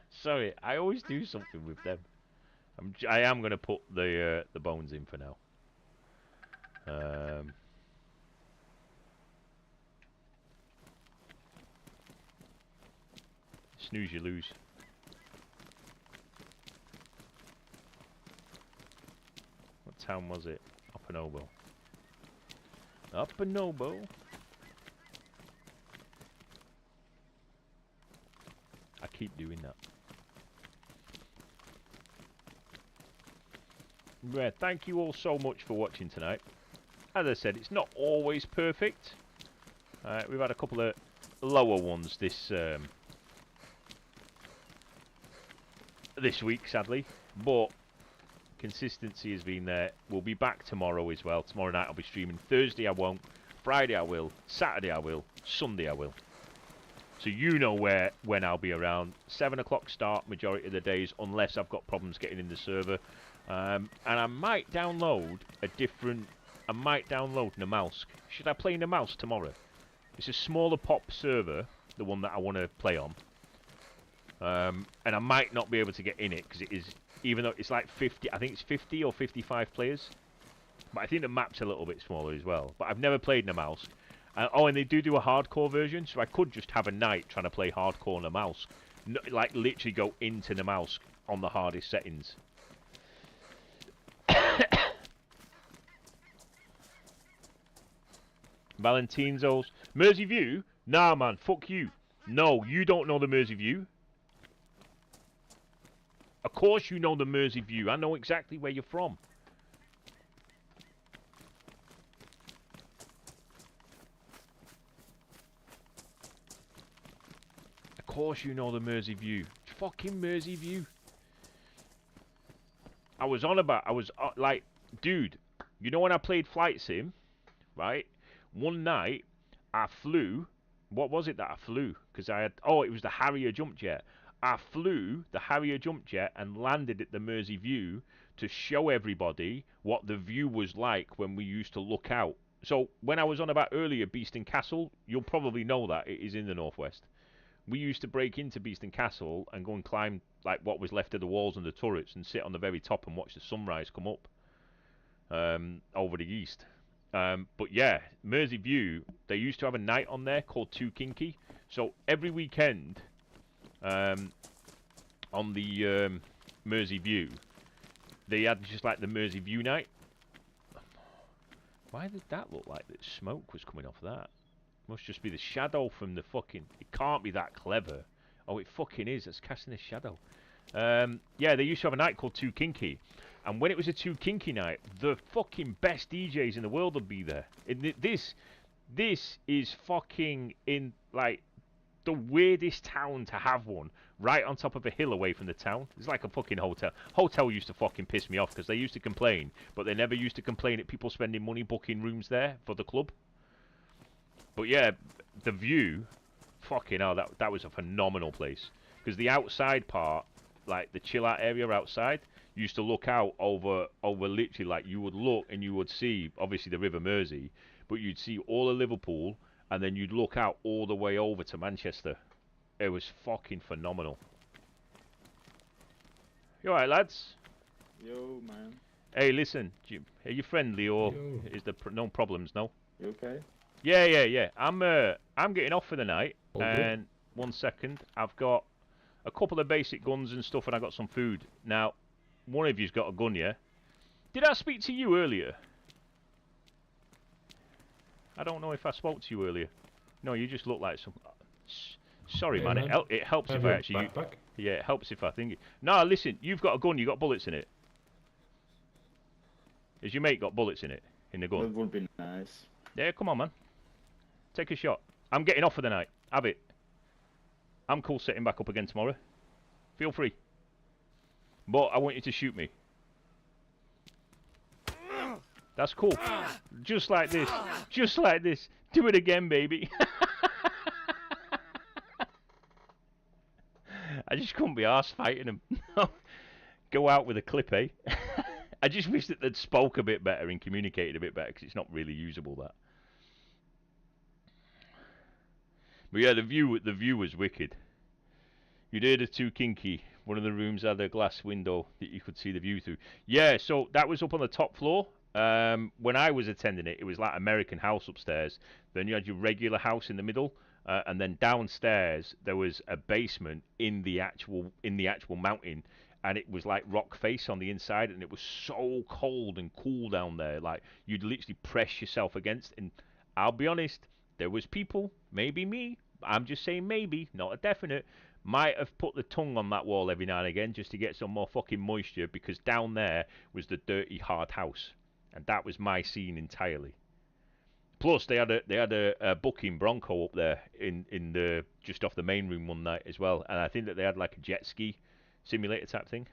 Sorry, I always do something with them. I am going to put the bones in for now. Snooze, you lose. What town was it? Upper Noble. Upper Noble. I keep doing that. Yeah, thank you all so much for watching tonight. As I said, it's not always perfect. We've had a couple of lower ones this week, sadly, but consistency has been there. We'll be back tomorrow as well. Tomorrow night I'll be streaming. Thursday I won't. Friday I will. Saturday I will. Sunday I will. So you know when I'll be around. 7 o'clock start majority of the days, unless I've got problems getting in the server. And I might download a different... I might download Namalsk. Should I play Namalsk tomorrow? It's a smaller pop server, the one that I want to play on. And I might not be able to get in it, because it is... Even though it's like 50... I think it's 50 or 55 players. But I think the map's a little bit smaller as well. But I've never played Namalsk. Oh, and they do a hardcore version, so I could just have a night trying to play hardcore Namalsk. No, like, literally go into Namalsk on the hardest settings. Valentino's. Mersey View? Nah, man, fuck you. No, you don't know the Mersey View. Of course you know the Mersey View. I know exactly where you're from. Of course you know the Mersey View. Fucking Mersey View. I was like, dude, you know when I played Flight Sim, right? One night, I flew. What was it that I flew? Because I had... Oh, it was the Harrier jump jet. I flew the Harrier jump jet and landed at the Mersey View to show everybody what the view was like when we used to look out. So, when I was on about earlier Beeston Castle, you'll probably know that. It is in the northwest. We used to break into Beeston Castle and go and climb like what was left of the walls and the turrets and sit on the very top and watch the sunrise come up over the east. But yeah, Mersey View, they used to have a night on there called Too Kinky. So every weekend on the Mersey View, they had just like the Mersey View night. Why did that look like that smoke was coming off that? Must just be the shadow from the fucking... It can't be that clever. Oh, it fucking is. It's casting a shadow. Yeah, they used to have a night called Too Kinky. And when it was a Too Kinky night, the fucking best DJs in the world would be there. This is fucking in, like, the weirdest town to have one. Right on top of a hill away from the town. It's like a fucking hotel. Hotel used to fucking piss me off because they used to complain. But they never used to complain at people spending money booking rooms there for the club. But yeah, the view, fucking hell, that was a phenomenal place. Because the outside part, like the chill out area outside, used to look out over literally, like you would look and you would see, obviously the River Mersey, but you'd see all of Liverpool, and then you'd look out all the way over to Manchester. It was fucking phenomenal. You alright, lads?
Yo, man.
Hey, listen, are you friendly or
Yo.
is there no problems, no?
You okay?
Yeah. I'm getting off for the night,
Okay.
and 1 second, I've got a couple of basic guns and stuff, and I got some food. Now, one of you's got a gun, yeah? Did I speak to you earlier? I don't know if I spoke to you earlier. No, you just look like some... Sorry,
Hey,
man.
man.
It helps
Have
if I
your
actually...
backpack?
Yeah, it helps if I think... No, listen, you've got a gun, you got bullets in it. Has your mate got bullets in it? In the gun?
That would be nice.
Yeah, come on, man. Take a shot. I'm getting off for the night. Have it. I'm cool setting back up again tomorrow. Feel free. But I want you to shoot me. That's cool. Just like this. Just like this. Do it again, baby. I just couldn't be arsed fighting him. Go out with a clip, eh? I just wish that they'd spoke a bit better and communicated a bit better, because it's not really usable, that. But yeah, the view was wicked. You'd heard of Too Kinky. One of the rooms had a glass window that you could see the view through. Yeah, so that was up on the top floor. When I was attending it, it was like American House upstairs. Then you had your regular house in the middle, and then downstairs there was a basement in the actual mountain, and it was like rock face on the inside, and it was so cold and cool down there. Like you'd literally press yourself against. And I'll be honest, there was people, maybe me. I'm just saying maybe, not a definite. Might have put the tongue on that wall every now and again just to get some more fucking moisture, because down there was the dirty hard house, and that was my scene entirely. Plus they had a booking Bronco up there in the just off the main room one night as well, and I think that they had like a jet ski simulator type thing.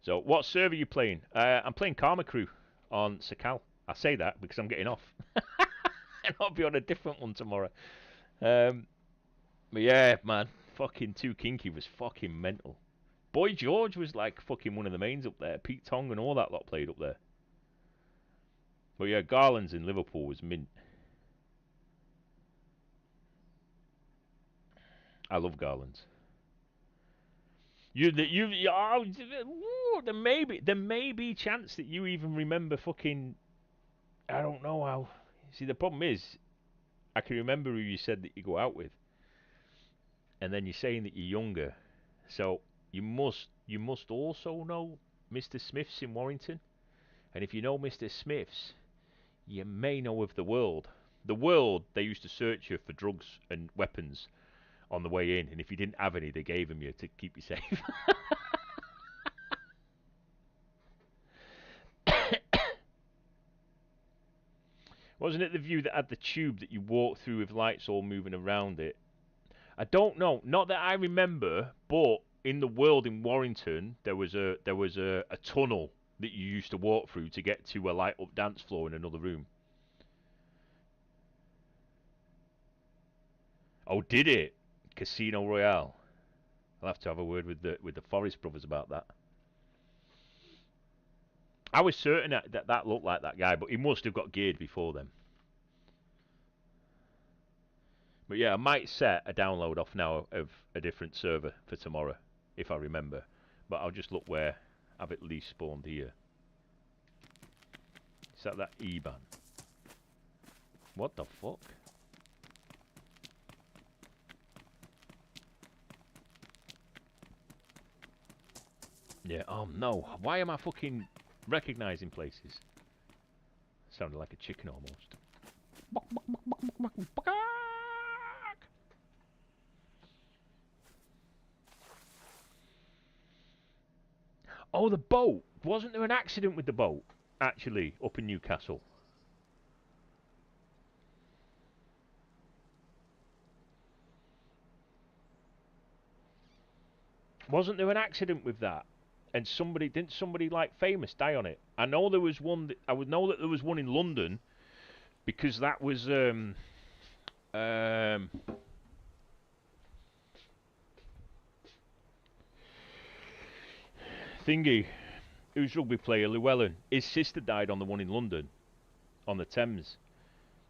So what server are you playing? I'm playing Karma Crew on Sakal. I say that because I'm getting off. And I'll be on a different one tomorrow. But yeah, man, fucking Too Kinky was fucking mental. Boy George was like fucking one of the mains up there. Pete Tong and all that lot played up there. But yeah, Garland's in Liverpool was mint. I love Garland's. There may be chance that you even remember fucking. I don't know how. See, the problem is, I can remember who you said that you go out with, and then you're saying that you're younger, so you must also know Mr. Smith's in Warrington, and if you know Mr. Smith's, you may know of the World. The World, they used to search you for drugs and weapons on the way in, and if you didn't have any, they gave them you to keep you safe. Wasn't it the view that had the tube that you walked through with lights all moving around it? I don't know. Not that I remember, but in the World in Warrington, there was a tunnel that you used to walk through to get to a light up dance floor in another room. Oh, did it? Casino Royale. I'll have to have a word with the Forrest brothers about that. I was certain that looked like that guy, but he must have got geared before then. But yeah, I might set a download off now of a different server for tomorrow, if I remember. But I'll just look where I've at least spawned here. Is that E-ban? What the fuck? Yeah, oh no. Why am I fucking recognizing places? Sounded like a chicken almost. Oh, the boat. Wasn't there an accident with the boat, actually, up in Newcastle? Wasn't there an accident with that? And didn't somebody like famous die on it? I know there was one. I would know that there was one in London because that was thingy. Who's rugby player Llewellyn? His sister died on the one in London, on the Thames.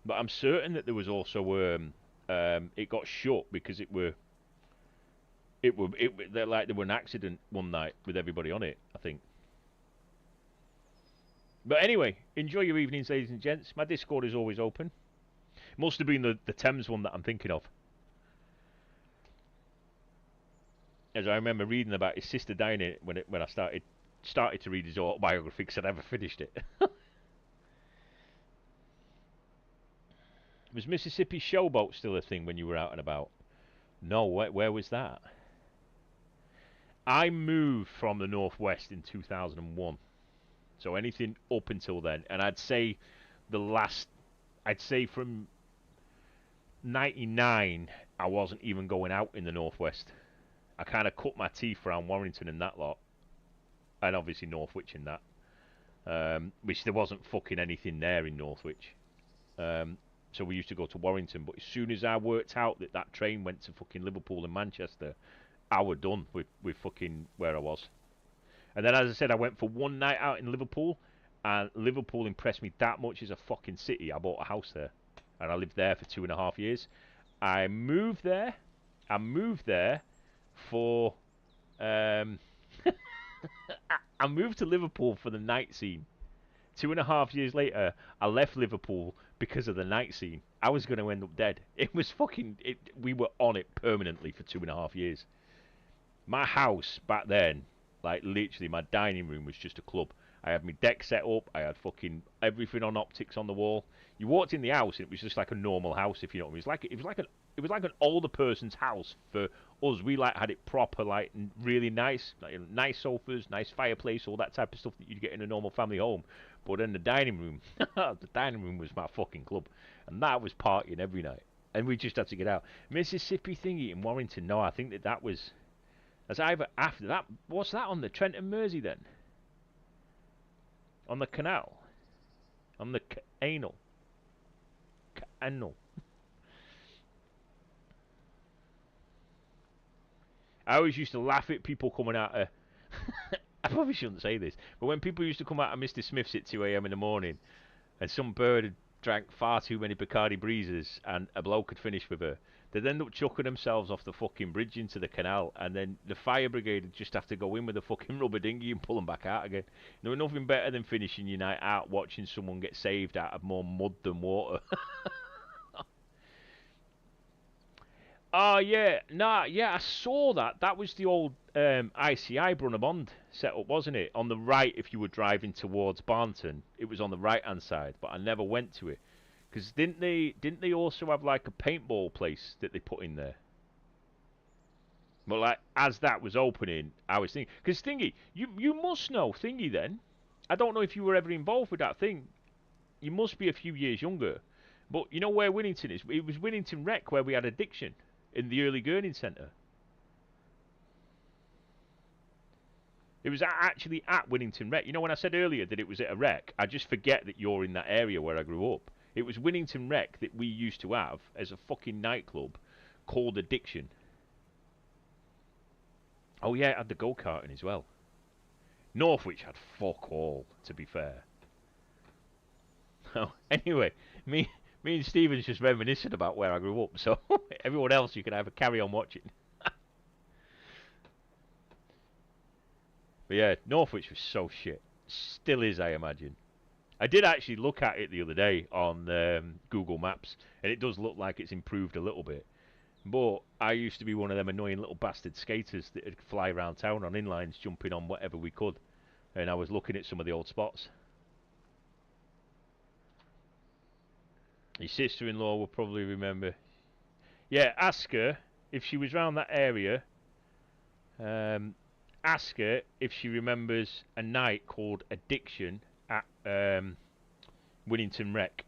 But I'm certain that there was also it got shut because there were an accident one night with everybody on it, I think. But anyway, enjoy your evenings, ladies and gents. My Discord is always open. Must have been the Thames one that I'm thinking of. As I remember reading about his sister dying in it when I started to read his autobiography because I never finished it. Was Mississippi Showboat still a thing when you were out and about? No, where was that? I moved from the Northwest in 2001. So anything up until then. And I'd say from 99, I wasn't even going out in the Northwest. I kind of cut my teeth around Warrington and that lot. And obviously Northwich and that. Which there wasn't fucking anything there in Northwich. So we used to go to Warrington. But as soon as I worked out that train went to fucking Liverpool and Manchester, I was done with fucking where I was. And then, as I said, I went for one night out in Liverpool, and Liverpool impressed me that much as a fucking city. I bought a house there, and I lived there for 2.5 years. I moved there for I moved to Liverpool for the night scene. 2.5 years later, I left Liverpool because of the night scene. I was going to end up dead. It was we were on it permanently for 2.5 years. My house back then, like literally my dining room was just a club. I had my deck set up, I had fucking everything on optics on the wall. You walked in the house and it was just like a normal house, if you know what I mean. It was like an older person's house for us. We had it proper, like really nice, like nice sofas, nice fireplace, all that type of stuff that you'd get in a normal family home. But in the dining room, the dining room was my fucking club. And that was partying every night. And we just had to get out. Mississippi thingy in Warrington, no, I think that was as either after that. What's that on the Trent and Mersey then? On the canal? On the canal? Canal. I always used to laugh at people coming out of... I probably shouldn't say this, but when people used to come out of Mr. Smith's at 2 a.m. in the morning, and some bird had drank far too many Bacardi Breezes, and a bloke had finished with her, they'd end up chucking themselves off the fucking bridge into the canal, and then the fire brigade would just have to go in with a fucking rubber dinghy and pull them back out again. There was nothing better than finishing your night out watching someone get saved out of more mud than water. Oh, yeah. Nah, yeah, I saw that. That was the old ICI Brunner-Bond setup, wasn't it? On the right, if you were driving towards Barnton, it was on the right-hand side, but I never went to it. Because didn't they also have, like, a paintball place that they put in there? But, like, as that was opening, I was thinking... Because, Thingy, you must know Thingy, then. I don't know if you were ever involved with that thing. You must be a few years younger. But you know where Winnington is? It was Winnington Rec where we had Addiction. In the early Gurning Centre. It was actually at Winnington Rec. You know when I said earlier that it was at a rec, I just forget that you're in that area where I grew up. It was Winnington Rec that we used to have as a fucking nightclub called Addiction. Oh yeah, it had the go-karting as well. Northwich had fuck all, to be fair. Oh, anyway, me and Stephen's just reminiscing about where I grew up, so everyone else you can either carry on watching. But yeah, Northwich was so shit. Still is, I imagine. I did actually look at it the other day on Google Maps, and it does look like it's improved a little bit. But I used to be one of them annoying little bastard skaters that would fly around town on inlines, jumping on whatever we could. And I was looking at some of the old spots. Your sister-in-law will probably remember. Yeah, ask her if she was round that area. Ask her if she remembers a night called Addiction at Winnington Rec.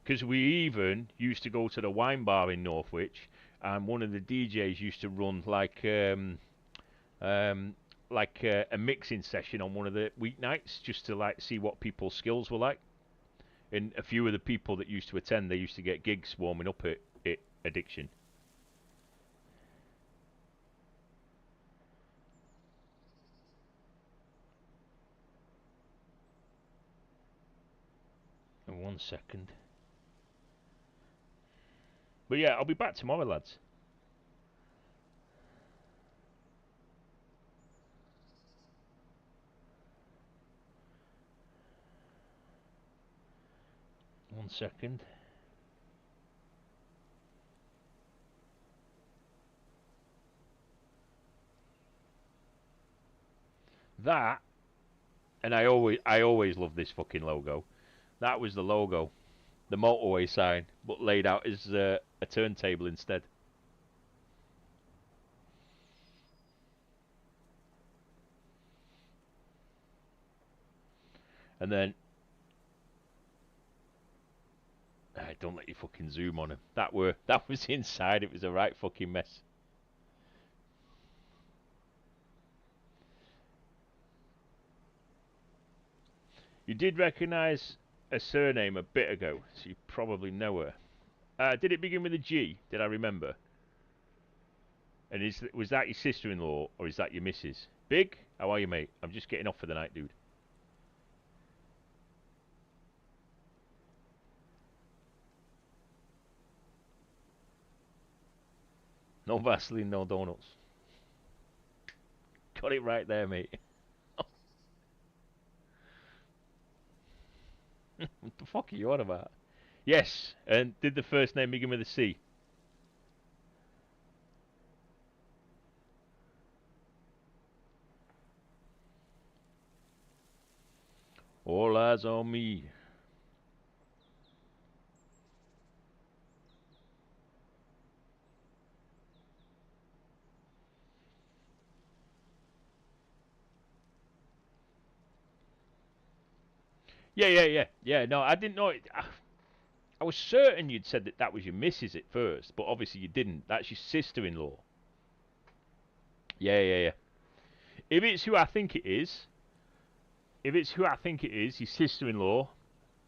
Because we even used to go to the wine bar in Northwich, and one of the DJs used to run like a mixing session on one of the weeknights, just to like see what people's skills were like. And a few of the people that used to attend, they used to get gigs warming up at Addiction. And 1 second. But yeah, I'll be back tomorrow, lads. One second. That, and I always love this fucking logo. That was the logo, the motorway sign, but laid out as a turntable instead. And then, don't let you fucking zoom on him. That was inside. It was a right fucking mess. You did recognise a surname a bit ago, so you probably know her. Did it begin with a G? Did I remember? And was that your sister-in-law, or is that your missus? Big? How are you, mate? I'm just getting off for the night, dude. No Vaseline, no donuts. Got it right there, mate. What the fuck are you on about? Yes, and did the first name begin with a C? All eyes on me. Yeah. No, I didn't know it. I was certain you'd said that was your missus at first, but obviously you didn't. That's your sister-in-law. Yeah. If it's who I think it is, your sister-in-law,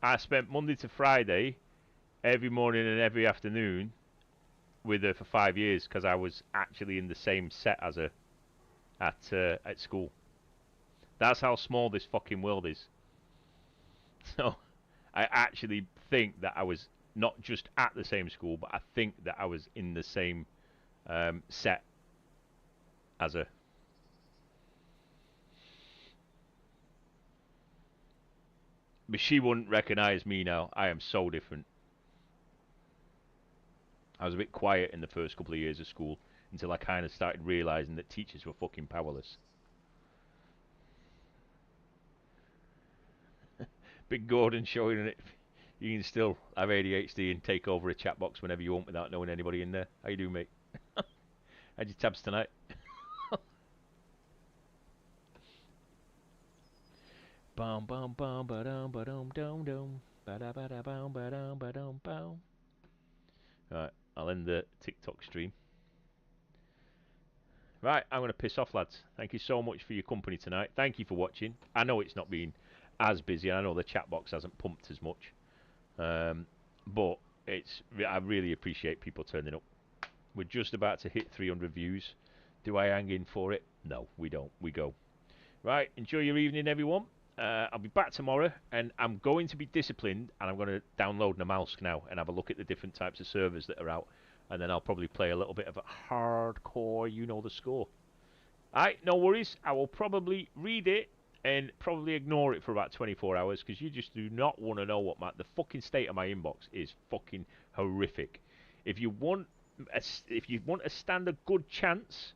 I spent Monday to Friday, every morning and every afternoon, with her for 5 years because I was actually in the same set as her at school. That's how small this fucking world is. So I actually think that I was not just at the same school, but I think that I was in the same set as her. But she wouldn't recognise me now. I am so different. I was a bit quiet in the first couple of years of school until I kind of started realising that teachers were fucking powerless. Big Gordon showing it. You can still have ADHD and take over a chat box whenever you want without knowing anybody in there. How you doing, mate? How'd your tabs tonight? Bum bum bum ba dum ba dum dum dum ba da ba da bum ba dum ba dum bum. Right, I'll end the TikTok stream. Right, I'm going to piss off, lads. Thank you so much for your company tonight. Thank you for watching. I know it's not been as busy, and I know the chat box hasn't pumped as much. But I really appreciate people turning up. We're just about to hit 300 views. Do I hang in for it? No, we don't. We go. Right, enjoy your evening, everyone. I'll be back tomorrow, and I'm going to be disciplined, and I'm going to download the mouse now and have a look at the different types of servers that are out, and then I'll probably play a little bit of a hardcore, you know the score. Alright, no worries. I will probably read it and probably ignore it for about 24 hours, because you just do not want to know what the fucking state of my inbox is. Fucking horrific. If you want to stand a good chance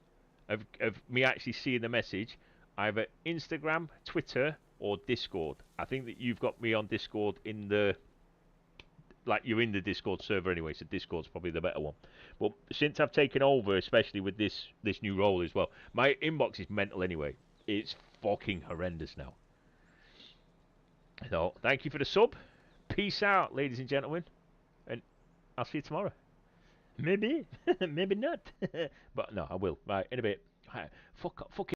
of me actually seeing the message, either Instagram, Twitter, or Discord. I think that you've got me on Discord in the... Like, you're in the Discord server anyway, so Discord's probably the better one. But since I've taken over, especially with this new role as well, my inbox is mental anyway. It's fucking horrendous now. So, thank you for the sub. Peace out, ladies and gentlemen. And I'll see you tomorrow. Maybe. Maybe not. But no, I will. Right, in a bit. Fuck